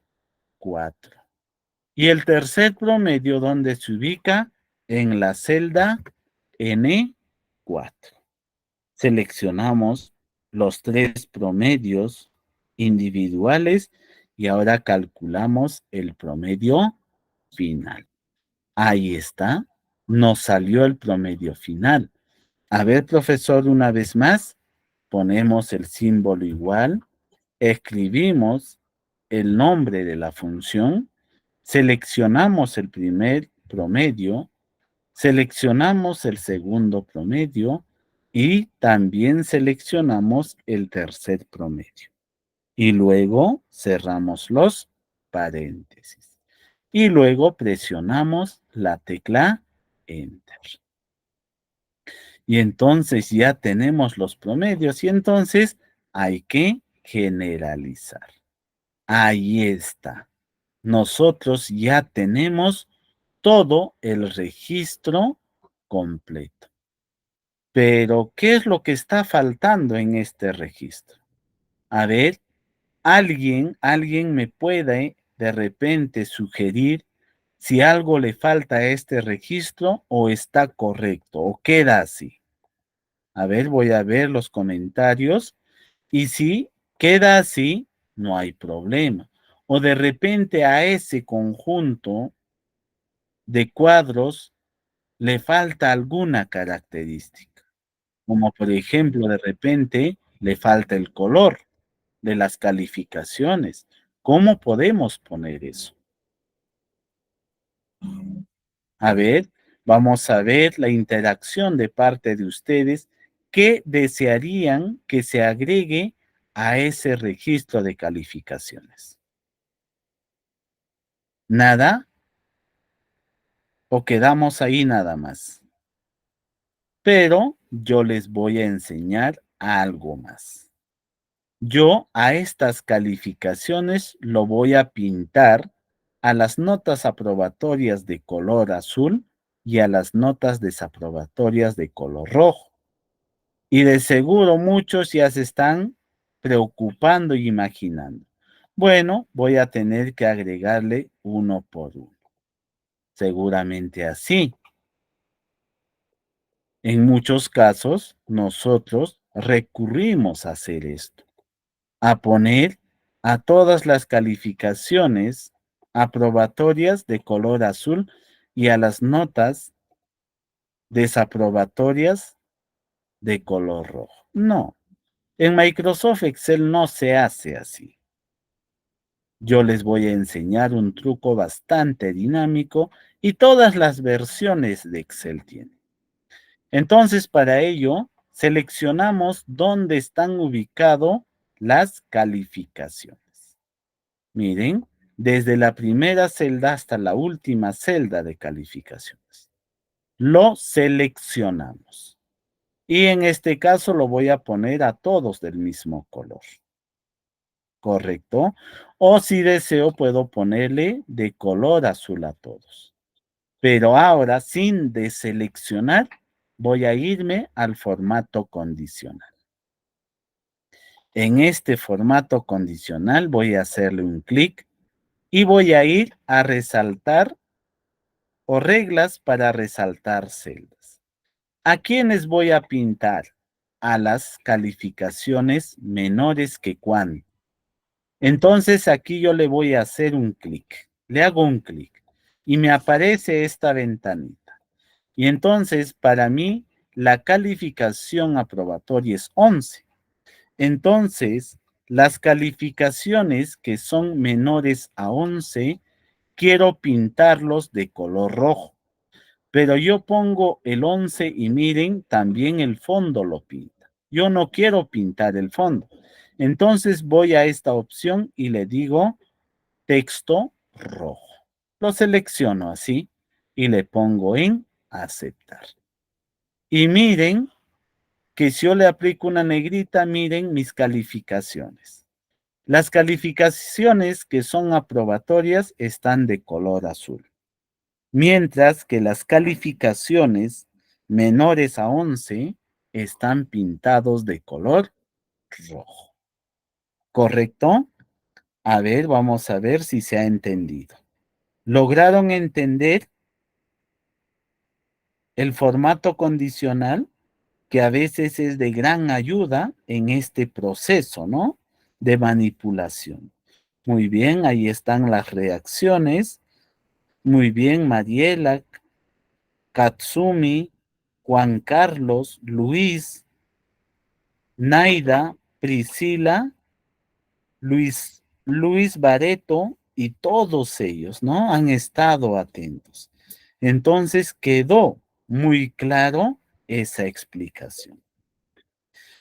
Y el tercer promedio donde se ubica en la celda N4. Seleccionamos los tres promedios individuales y ahora calculamos el promedio final. Ahí está, nos salió el promedio final. A ver, profesor, una vez más, ponemos el símbolo igual, escribimos el nombre de la función, seleccionamos el primer promedio, seleccionamos el segundo promedio y también seleccionamos el tercer promedio. Y luego cerramos los paréntesis. Y luego presionamos la tecla Enter. Y entonces ya tenemos los promedios y entonces hay que generalizar. Ahí está. Nosotros ya tenemos todo el registro completo. Pero, ¿qué es lo que está faltando en este registro? A ver, alguien me puede de repente sugerir si algo le falta a este registro o está correcto o queda así. A ver, voy a ver los comentarios y si queda así, no hay problema. O de repente a ese conjunto de cuadros le falta alguna característica, como por ejemplo, de repente le falta el color de las calificaciones. ¿Cómo podemos poner eso? A ver, vamos a ver la interacción de parte de ustedes. ¿Qué desearían que se agregue a ese registro de calificaciones? ¿Nada? ¿O quedamos ahí nada más? Pero yo les voy a enseñar algo más. Yo a estas calificaciones lo voy a pintar a las notas aprobatorias de color azul y a las notas desaprobatorias de color rojo. Y de seguro muchos ya se están preocupando y imaginando. Bueno, voy a tener que agregarle uno por uno. Seguramente así. En muchos casos, nosotros recurrimos a hacer esto, a poner a todas las calificaciones aprobatorias de color azul y a las notas desaprobatorias de color rojo. No, en Microsoft Excel no se hace así. Yo les voy a enseñar un truco bastante dinámico y todas las versiones de Excel tienen. Entonces, para ello, seleccionamos dónde están ubicadas las calificaciones. Miren, desde la primera celda hasta la última celda de calificaciones. Lo seleccionamos. Y en este caso lo voy a poner a todos del mismo color. ¿Correcto? O si deseo, puedo ponerle de color azul a todos. Pero ahora, sin deseleccionar, voy a irme al formato condicional. En este formato condicional voy a hacerle un clic y voy a ir a resaltar o reglas para resaltar celdas. ¿A quiénes voy a pintar? A las calificaciones menores que cuánto. Entonces aquí yo le voy a hacer un clic. Le hago un clic y me aparece esta ventanita. Y entonces para mí la calificación aprobatoria es 11. Entonces las calificaciones que son menores a 11 quiero pintarlos de color rojo. Pero yo pongo el 11 y miren, también el fondo lo pinta. Yo no quiero pintar el fondo. Entonces voy a esta opción y le digo texto rojo. Lo selecciono así y le pongo en aceptar. Y miren que si yo le aplico una negrita, miren mis calificaciones. Las calificaciones que son aprobatorias están de color azul, mientras que las calificaciones menores a 11 están pintados de color rojo. ¿Correcto? A ver, vamos a ver si se ha entendido. ¿Lograron entender el formato condicional? Que a veces es de gran ayuda en este proceso, ¿no? De manipulación. Muy bien, ahí están las reacciones. Muy bien, Mariela, Katsumi, Juan Carlos, Luis, Naida, Priscila, Luis Bareto y todos ellos, ¿no? Han estado atentos. Entonces quedó muy claro esa explicación.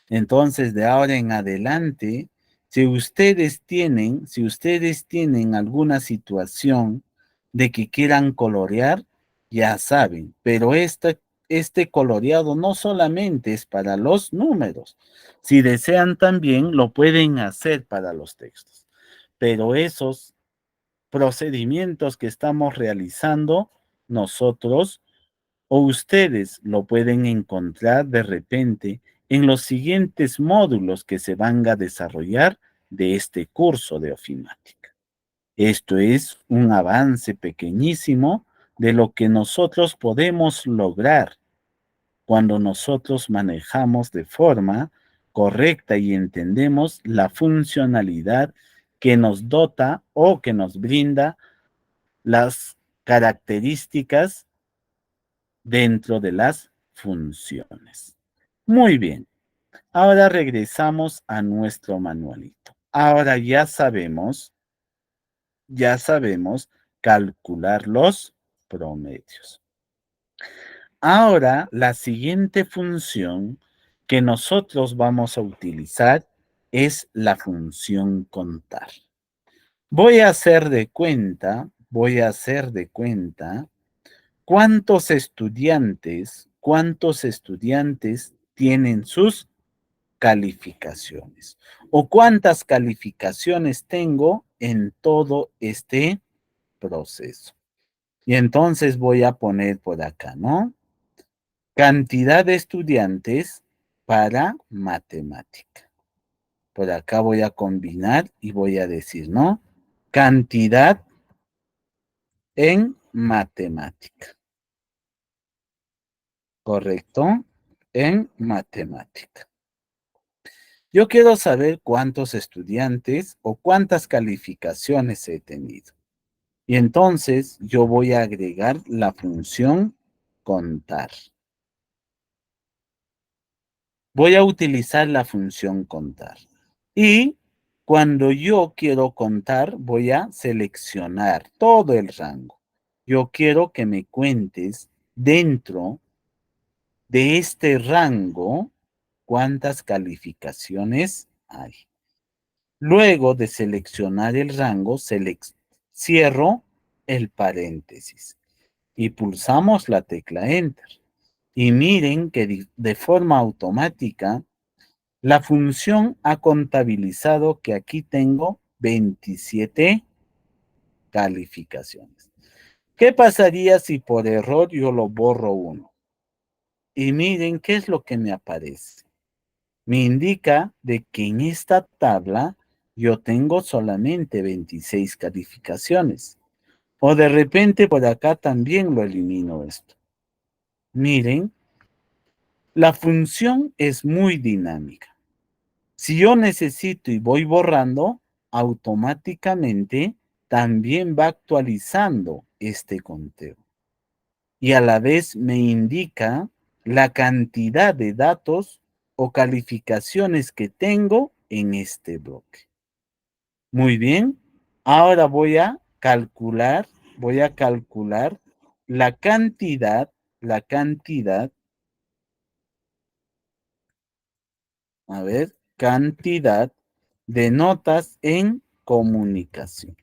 Entonces, de ahora en adelante, si ustedes tienen alguna situación de que quieran colorear, ya saben, pero este coloreado no solamente es para los números. Si desean también lo pueden hacer para los textos. Pero esos procedimientos que estamos realizando nosotros o ustedes lo pueden encontrar de repente en los siguientes módulos que se van a desarrollar de este curso de ofimática. Esto es un avance pequeñísimo de lo que nosotros podemos lograr cuando nosotros manejamos de forma correcta y entendemos la funcionalidad que nos dota o que nos brinda las características dentro de las funciones. Muy bien, ahora regresamos a nuestro manualito. Ahora ya sabemos calcular los promedios. Ahora, la siguiente función que nosotros vamos a utilizar es la función contar. Voy a hacer de cuenta cuántos estudiantes tienen sus calificaciones o cuántas calificaciones tengo en todo este proceso. Y entonces voy a poner por acá, ¿no? Cantidad de estudiantes para matemática. Por acá voy a combinar y voy a decir, ¿no? Cantidad en matemática. ¿Correcto? En matemática. Yo quiero saber cuántos estudiantes o cuántas calificaciones he tenido. Y entonces yo voy a agregar la función contar. Voy a utilizar la función contar. Y cuando yo quiero contar, voy a seleccionar todo el rango. Yo quiero que me cuentes dentro de este rango cuántas calificaciones hay. Luego de seleccionar el rango, cierro el paréntesis y pulsamos la tecla Enter. Y miren que de forma automática la función ha contabilizado que aquí tengo 27 calificaciones. ¿Qué pasaría si por error yo lo borro uno? Y miren qué es lo que me aparece. Me indica de que en esta tabla yo tengo solamente 26 calificaciones. O de repente por acá también lo elimino esto. Miren, la función es muy dinámica. Si yo necesito y voy borrando, automáticamente también va actualizando este conteo. Y a la vez me indica la cantidad de datos o calificaciones que tengo en este bloque. Muy bien, ahora voy a calcular la cantidad, cantidad de notas en comunicación.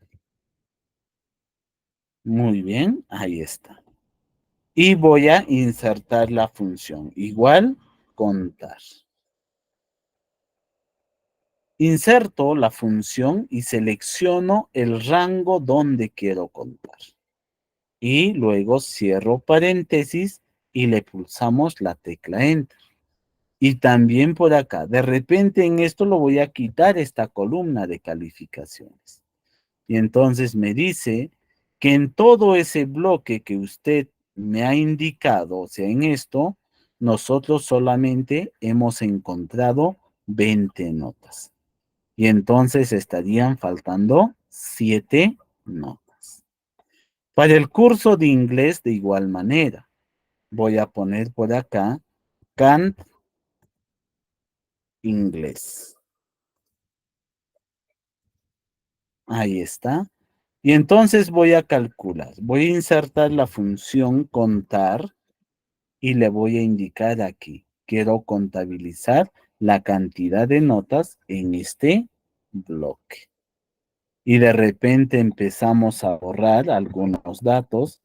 Muy bien, ahí está. Y voy a insertar la función, igual, contar. Inserto la función y selecciono el rango donde quiero contar. Y luego cierro paréntesis y le pulsamos la tecla Enter. Y también por acá, de repente en esto lo voy a quitar esta columna de calificaciones. Y entonces me dice que en todo ese bloque que usted me ha indicado, o sea, en esto, nosotros solamente hemos encontrado 20 notas. Y entonces estarían faltando 7 notas. Para el curso de inglés, de igual manera, voy a poner por acá Cant Inglés. Ahí está. Y entonces voy a calcular. Voy a insertar la función contar y le voy a indicar aquí. Quiero contabilizar la cantidad de notas en este bloque. Y de repente empezamos a borrar algunos datos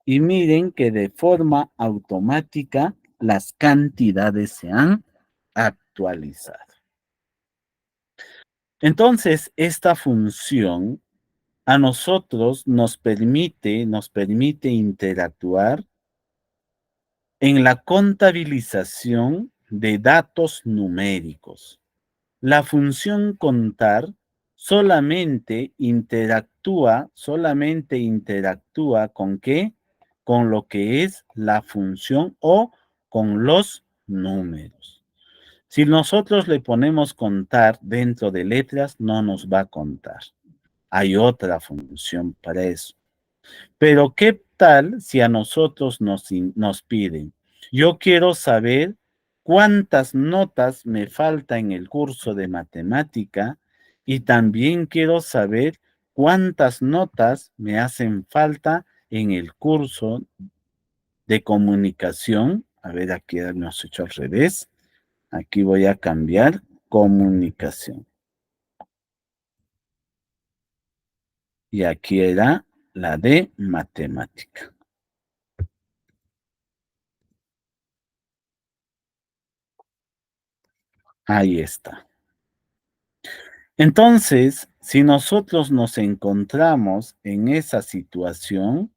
Y miren que de forma automática las cantidades se han actualizado. Entonces, esta función a nosotros nos permite interactuar en la contabilización de datos numéricos. La función contar solamente interactúa ¿con qué? Con lo que es la función o con los números. Si nosotros le ponemos contar dentro de letras, no nos va a contar. Hay otra función para eso. Pero ¿qué tal si a nosotros nos piden? Yo quiero saber cuántas notas me falta en el curso de matemática y también quiero saber cuántas notas me hacen falta en el curso de comunicación. A ver, aquí hemos hecho al revés. Aquí voy a cambiar comunicación. Y aquí era la de matemática. Ahí está. Entonces, si nosotros nos encontramos en esa situación,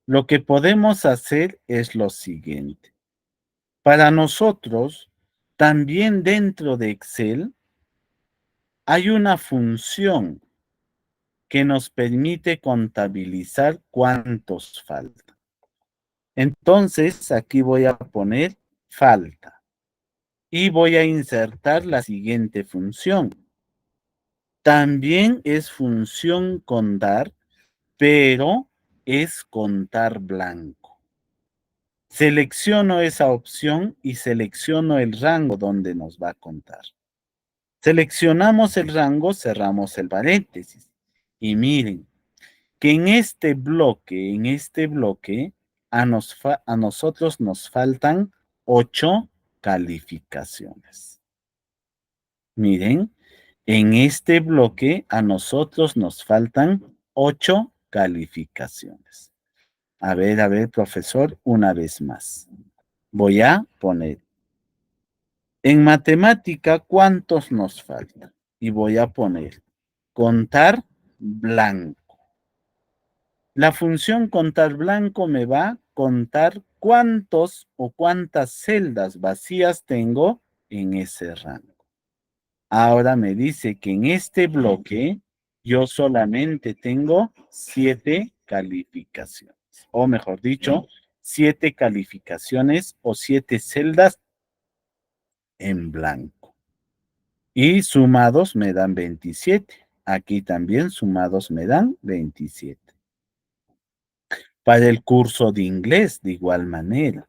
lo que podemos hacer es lo siguiente. Para nosotros, también dentro de Excel, hay una función que nos permite contabilizar cuántos faltan. Entonces, aquí voy a poner falta y voy a insertar la siguiente función. También es función contar, pero es contar blanco. Selecciono esa opción y selecciono el rango donde nos va a contar. Seleccionamos el rango, cerramos el paréntesis. Y miren, que en este bloque, a nosotros nos faltan 8 calificaciones. Miren, en este bloque a nosotros nos faltan 8 calificaciones. A ver, profesor, una vez más. Voy a poner, en matemática, ¿cuántos nos faltan? Y voy a poner, contar blanco. La función contar blanco me va a contar cuántos o cuántas celdas vacías tengo en ese rango. Ahora me dice que en este bloque yo solamente tengo 7 calificaciones, o mejor dicho, 7 calificaciones o 7 celdas en blanco. Y sumados me dan 27. Aquí también sumados me dan 27. Para el curso de inglés, de igual manera,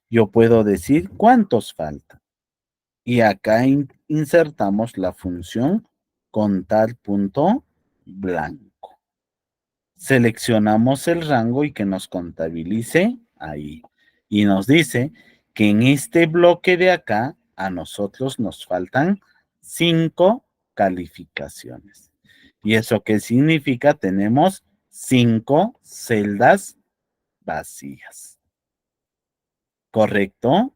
yo puedo decir cuántos faltan. Y acá insertamos la función contar punto blanco. Seleccionamos el rango y que nos contabilice ahí. Y nos dice que en este bloque de acá a nosotros nos faltan 5 calificaciones. ¿Y eso qué significa? Tenemos 5 celdas vacías. ¿Correcto?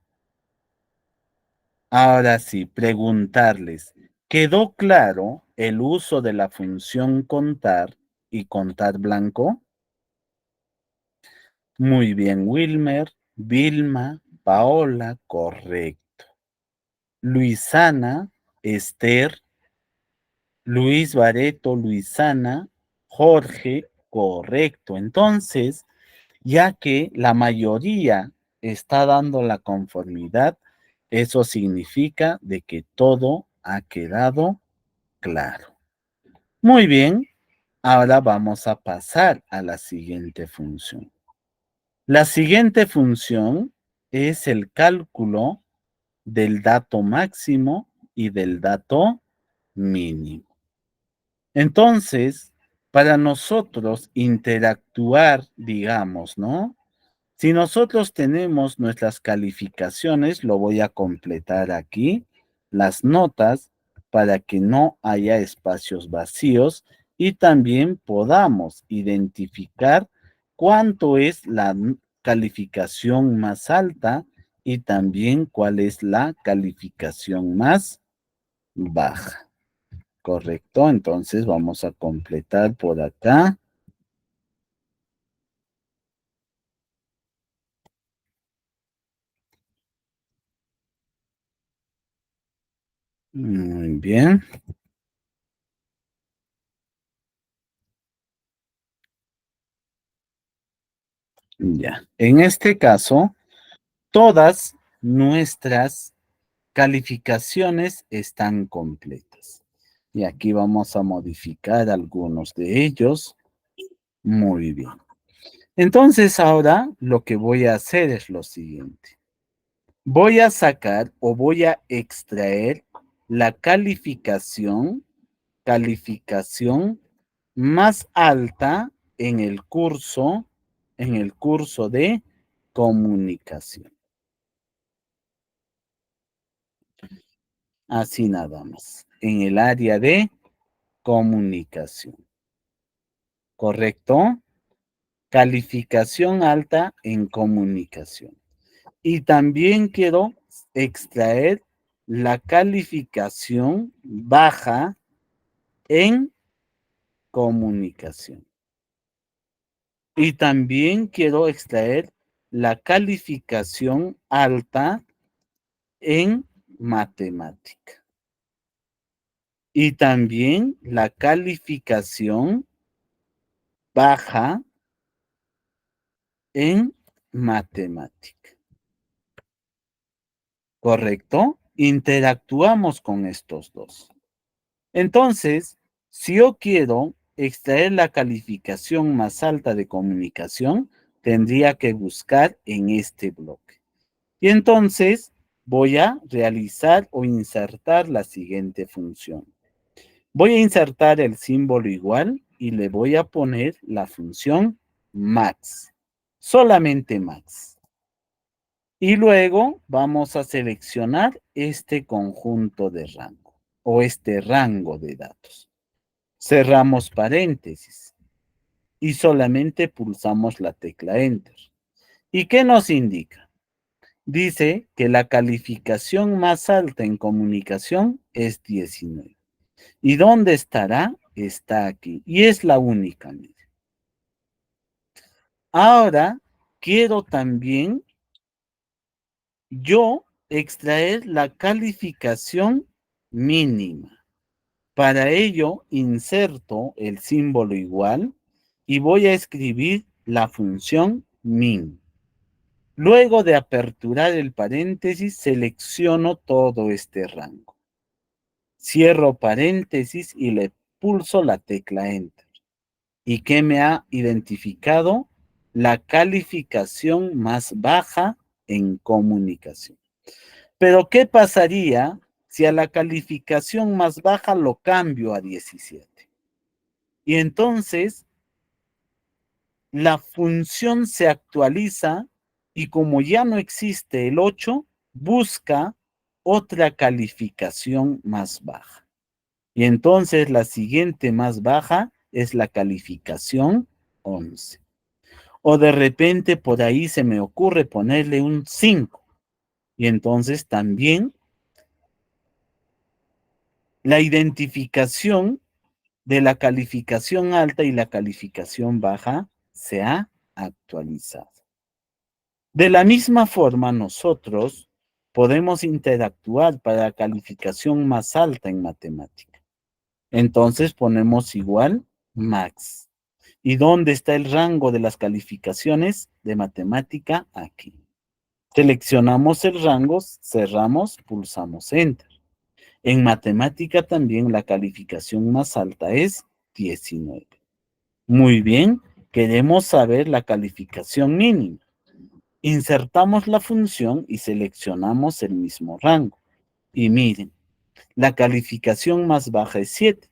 Ahora sí, preguntarles, ¿quedó claro el uso de la función contar y contar blanco? Muy bien, Wilmer, Vilma, Paola, correcto. Luisana, Esther, Luis Bareto, Luisana, Jorge, correcto. Entonces, ya que la mayoría está dando la conformidad, eso significa de que todo ha quedado claro. Muy bien, ahora vamos a pasar a la siguiente función. La siguiente función es el cálculo del dato máximo y del dato mínimo. Entonces, para nosotros interactuar, digamos, ¿no? Si nosotros tenemos nuestras calificaciones, lo voy a completar aquí, las notas, para que no haya espacios vacíos y también podamos identificar cuánto es la calificación más alta y también cuál es la calificación más baja. Correcto, entonces vamos a completar por acá. Muy bien. Ya. En este caso, todas nuestras calificaciones están completas. Y aquí vamos a modificar algunos de ellos. Muy bien. Entonces ahora lo que voy a hacer es lo siguiente. Voy a sacar o voy a extraer la calificación más alta en el curso de comunicación. Así nada más. En el área de comunicación. ¿Correcto? Calificación alta en comunicación. Y también quiero extraer la calificación baja en comunicación. Y también quiero extraer la calificación alta en matemática. Y también la calificación baja en matemática. ¿Correcto? Interactuamos con estos dos. Entonces, si yo quiero extraer la calificación más alta de comunicación, tendría que buscar en este bloque. Y entonces voy a realizar o insertar la siguiente función. Voy a insertar el símbolo igual y le voy a poner la función max. Solamente max. Y luego vamos a seleccionar este conjunto de rango o este rango de datos. Cerramos paréntesis y solamente pulsamos la tecla Enter. ¿Y qué nos indica? Dice que la calificación más alta en comunicación es 19. ¿Y dónde estará? Está aquí. Y es la única. Ahora quiero también yo extraer la calificación mínima. Para ello, inserto el símbolo igual y voy a escribir la función min. Luego de aperturar el paréntesis, selecciono todo este rango. Cierro paréntesis y le pulso la tecla Enter. ¿Y qué me ha identificado? La calificación más baja en comunicación. Pero ¿qué pasaría si a la calificación más baja lo cambio a 17? Y entonces la función se actualiza y como ya no existe el 8, busca otra calificación más baja. Y entonces la siguiente más baja es la calificación 11. O de repente por ahí se me ocurre ponerle un 5. Y entonces también la identificación de la calificación alta y la calificación baja se ha actualizado. De la misma forma, nosotros podemos interactuar para la calificación más alta en matemática. Entonces ponemos igual max. ¿Y dónde está el rango de las calificaciones de matemática? Aquí. Seleccionamos el rango, cerramos, pulsamos Enter. En matemática también la calificación más alta es 19. Muy bien, queremos saber la calificación mínima. Insertamos la función y seleccionamos el mismo rango. Y miren, la calificación más baja es 7.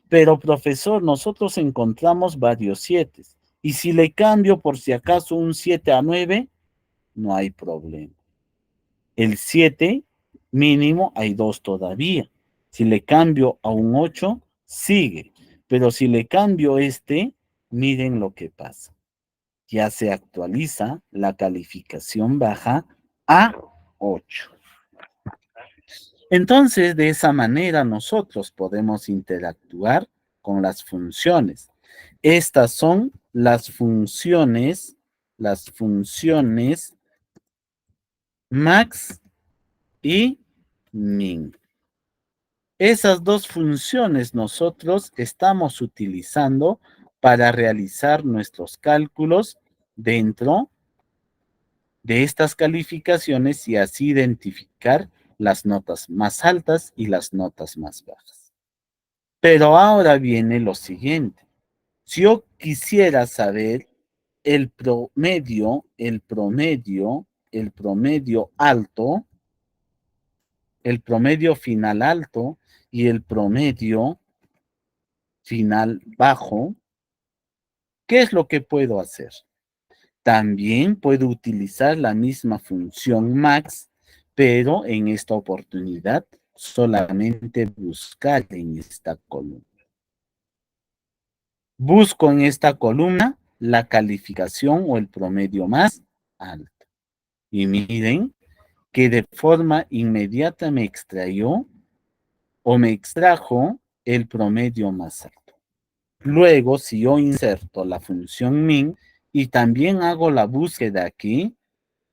Pero profesor, nosotros encontramos varios 7. Y si le cambio por si acaso un 7 a 9, no hay problema. El 7 mínimo hay 2 todavía. Si le cambio a un 8, sigue. Pero si le cambio este, miren lo que pasa. ya se actualiza, la calificación baja a 8. Entonces, de esa manera nosotros podemos interactuar con las funciones. Estas son las funciones max y min. Esas dos funciones nosotros estamos utilizando para realizar nuestros cálculos dentro de estas calificaciones y así identificar las notas más altas y las notas más bajas. Pero ahora viene lo siguiente. Si yo quisiera saber el promedio alto, el promedio final alto y el promedio final bajo, ¿qué es lo que puedo hacer? También puedo utilizar la misma función max, pero en esta oportunidad solamente buscar en esta columna. Busco en esta columna la calificación o el promedio más alto. Y miren que de forma inmediata me extrajo el promedio más alto. Luego, si yo inserto la función min y también hago la búsqueda aquí,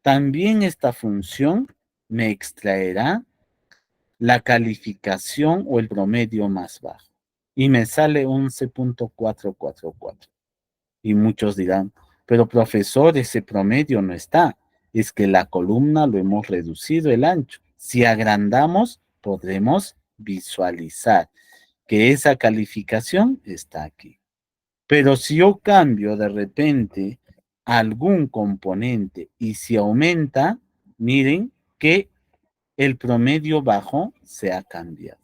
también esta función me extraerá la calificación o el promedio más bajo. Y me sale 11.444. Y muchos dirán, pero profesor, ese promedio no está. Es que la columna lo hemos reducido el ancho. Si agrandamos, podremos visualizar que esa calificación está aquí. Pero si yo cambio de repente algún componente y si aumenta, miren que el promedio bajo se ha cambiado.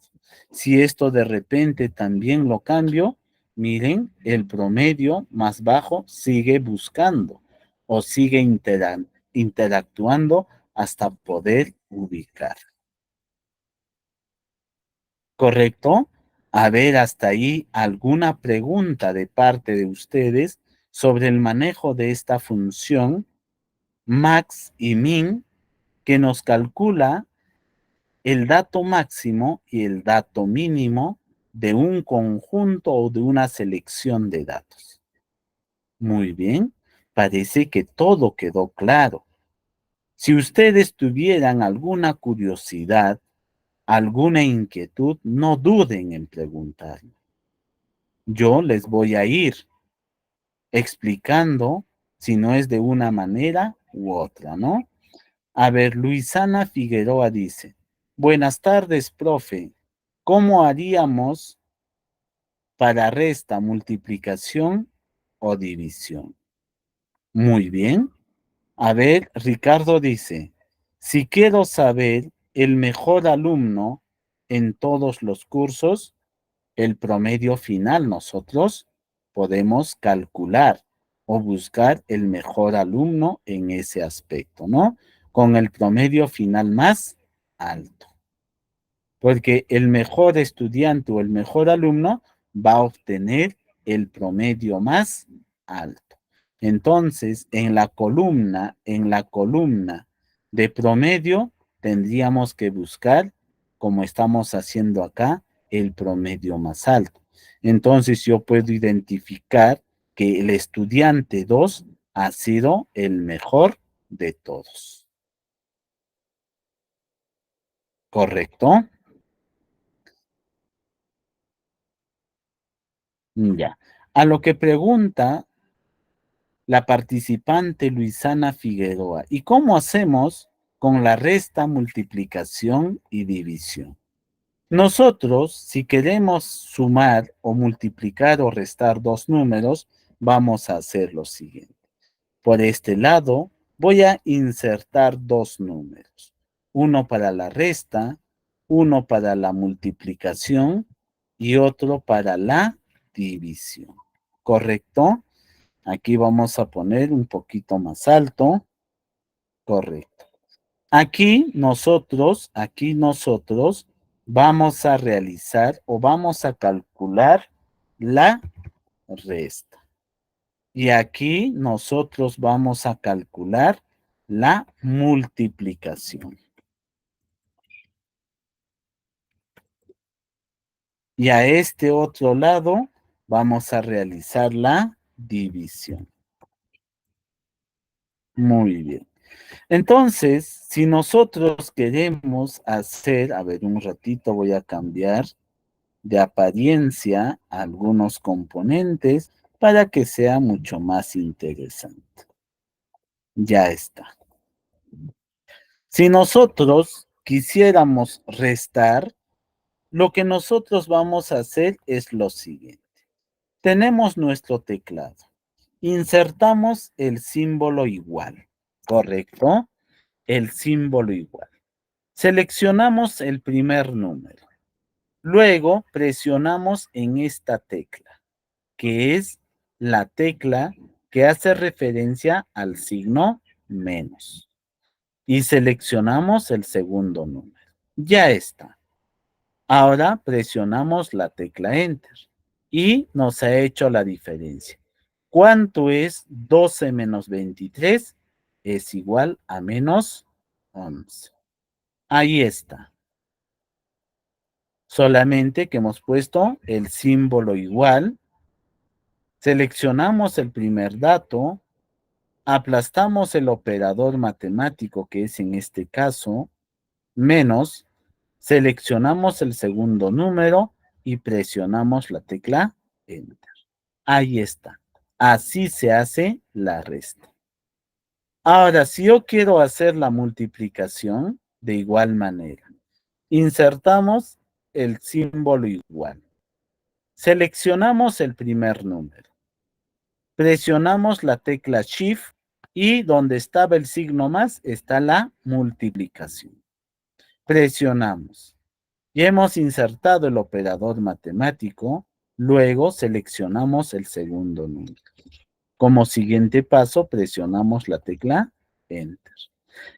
Si esto de repente también lo cambio, miren, el promedio más bajo sigue buscando o sigue interactuando hasta poder ubicar. ¿Correcto? A ver, hasta ahí alguna pregunta de parte de ustedes sobre el manejo de esta función max y min que nos calcula el dato máximo y el dato mínimo de un conjunto o de una selección de datos. Muy bien, parece que todo quedó claro. Si ustedes tuvieran alguna curiosidad, alguna inquietud, no duden en preguntarme. Yo les voy a ir explicando si no es de una manera u otra, ¿no? A ver, Luisana Figueroa dice, buenas tardes, profe. ¿Cómo haríamos para resta, multiplicación o división? Muy bien. A ver, Ricardo dice, si quiero saber el mejor alumno en todos los cursos, el promedio final nosotros podemos calcular o buscar el mejor alumno en ese aspecto, ¿no? Con el promedio final más alto. Porque el mejor estudiante o el mejor alumno va a obtener el promedio más alto. Entonces, en la columna de promedio, tendríamos que buscar, como estamos haciendo acá, el promedio más alto. Entonces, yo puedo identificar que el estudiante 2 ha sido el mejor de todos. ¿Correcto? Ya. A lo que pregunta la participante Luisana Figueroa, ¿y cómo hacemos con la resta, multiplicación y división? Nosotros, si queremos sumar o multiplicar o restar dos números, vamos a hacer lo siguiente. Por este lado, voy a insertar dos números. Uno para la resta, uno para la multiplicación y otro para la división. ¿Correcto? Aquí vamos a poner un poquito más alto. Correcto. Aquí nosotros vamos a realizar o vamos a calcular la resta. Y aquí nosotros vamos a calcular la multiplicación. Y a este otro lado vamos a realizar la división. Muy bien. Entonces, si nosotros queremos hacer, a ver, un ratito voy a cambiar de apariencia algunos componentes para que sea mucho más interesante. Ya está. Si nosotros quisiéramos restar, lo que nosotros vamos a hacer es lo siguiente. Tenemos nuestro teclado. Insertamos el símbolo igual, ¿correcto? El símbolo igual. Seleccionamos el primer número. Luego presionamos en esta tecla, que es la tecla que hace referencia al signo menos. Y seleccionamos el segundo número. Ya está. Ahora presionamos la tecla Enter y nos ha hecho la diferencia. ¿Cuánto es 12 menos 23? Es igual a menos 11. Ahí está. Solamente que hemos puesto el símbolo igual, seleccionamos el primer dato, aplastamos el operador matemático, que es en este caso, menos, seleccionamos el segundo número y presionamos la tecla Enter. Ahí está. Así se hace la resta. Ahora, si yo quiero hacer la multiplicación, de igual manera, insertamos el símbolo igual. Seleccionamos el primer número. Presionamos la tecla Shift y donde estaba el signo más está la multiplicación. Presionamos. Ya hemos insertado el operador matemático, luego seleccionamos el segundo número. Como siguiente paso, presionamos la tecla Enter.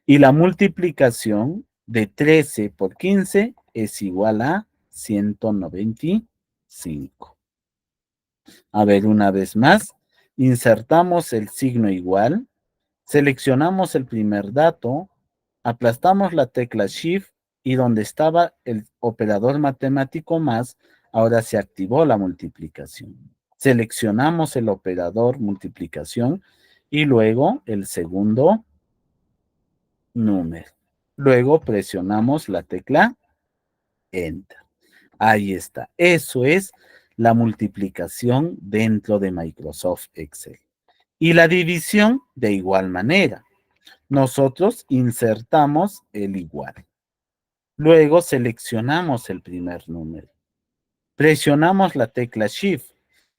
Y la multiplicación de 13 por 15 es igual a 195. A ver, una vez más, insertamos el signo igual, seleccionamos el primer dato, aplastamos la tecla Shift y donde estaba el operador matemático más, ahora se activó la multiplicación. Seleccionamos el operador multiplicación y luego el segundo número. Luego presionamos la tecla Enter. Ahí está. Eso es la multiplicación dentro de Microsoft Excel. Y la división de igual manera. Nosotros insertamos el igual. Luego seleccionamos el primer número. Presionamos la tecla Shift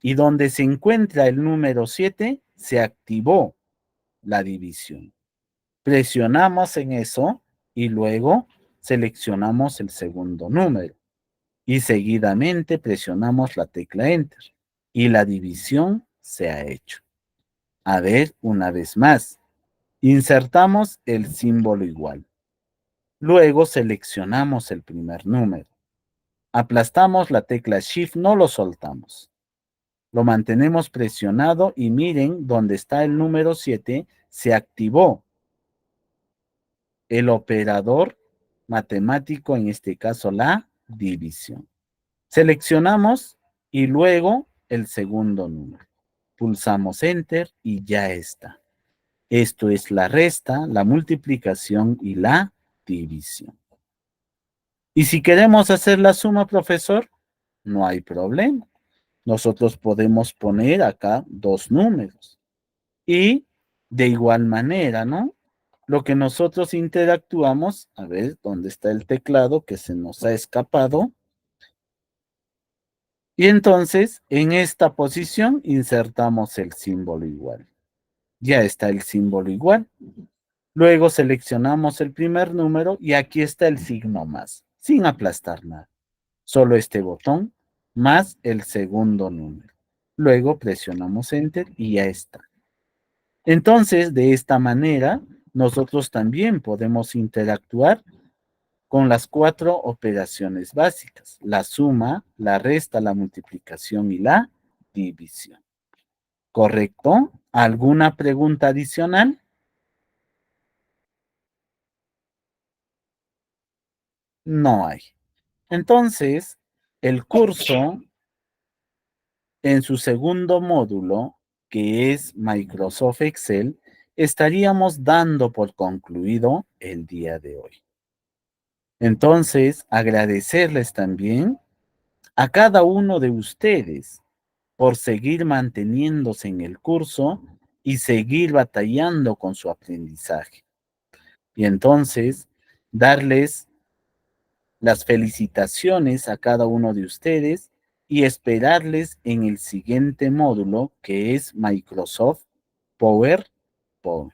y donde se encuentra el número 7 se activó la división. Presionamos en eso y luego seleccionamos el segundo número y seguidamente presionamos la tecla Enter y la división se ha hecho. A ver, una vez más, insertamos el símbolo igual. Luego seleccionamos el primer número. Aplastamos la tecla Shift, no lo soltamos. Lo mantenemos presionado y miren donde está el número 7, se activó el operador matemático, en este caso la división. Seleccionamos y luego el segundo número. Pulsamos Enter y ya está. Esto es la resta, la multiplicación y la división. Y si queremos hacer la suma, profesor, no hay problema. Nosotros podemos poner acá dos números. Y de igual manera, ¿no? Lo que nosotros interactuamos, a ver, ¿dónde está el teclado que se nos ha escapado? Y entonces, en esta posición, insertamos el símbolo igual. Ya está el símbolo igual. Luego seleccionamos el primer número y aquí está el signo más, sin aplastar nada. Solo este botón más el segundo número. Luego presionamos Enter y ya está. Entonces, de esta manera, nosotros también podemos interactuar con las cuatro operaciones básicas: la suma, la resta, la multiplicación y la división. ¿Correcto? ¿Alguna pregunta adicional? No hay. Entonces, el curso en su segundo módulo, que es Microsoft Excel, estaríamos dando por concluido el día de hoy. Entonces, agradecerles también a cada uno de ustedes por seguir manteniéndose en el curso y seguir batallando con su aprendizaje. Y entonces, darles las felicitaciones a cada uno de ustedes y esperarles en el siguiente módulo que es Microsoft PowerPoint.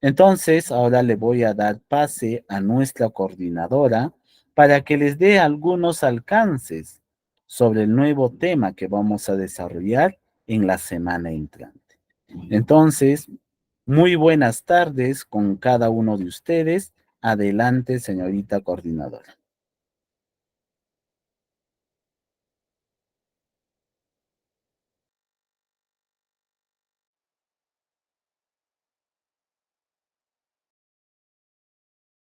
Entonces, ahora le voy a dar pase a nuestra coordinadora para que les dé algunos alcances sobre el nuevo tema que vamos a desarrollar en la semana entrante. Entonces, muy buenas tardes con cada uno de ustedes. Adelante, señorita coordinadora.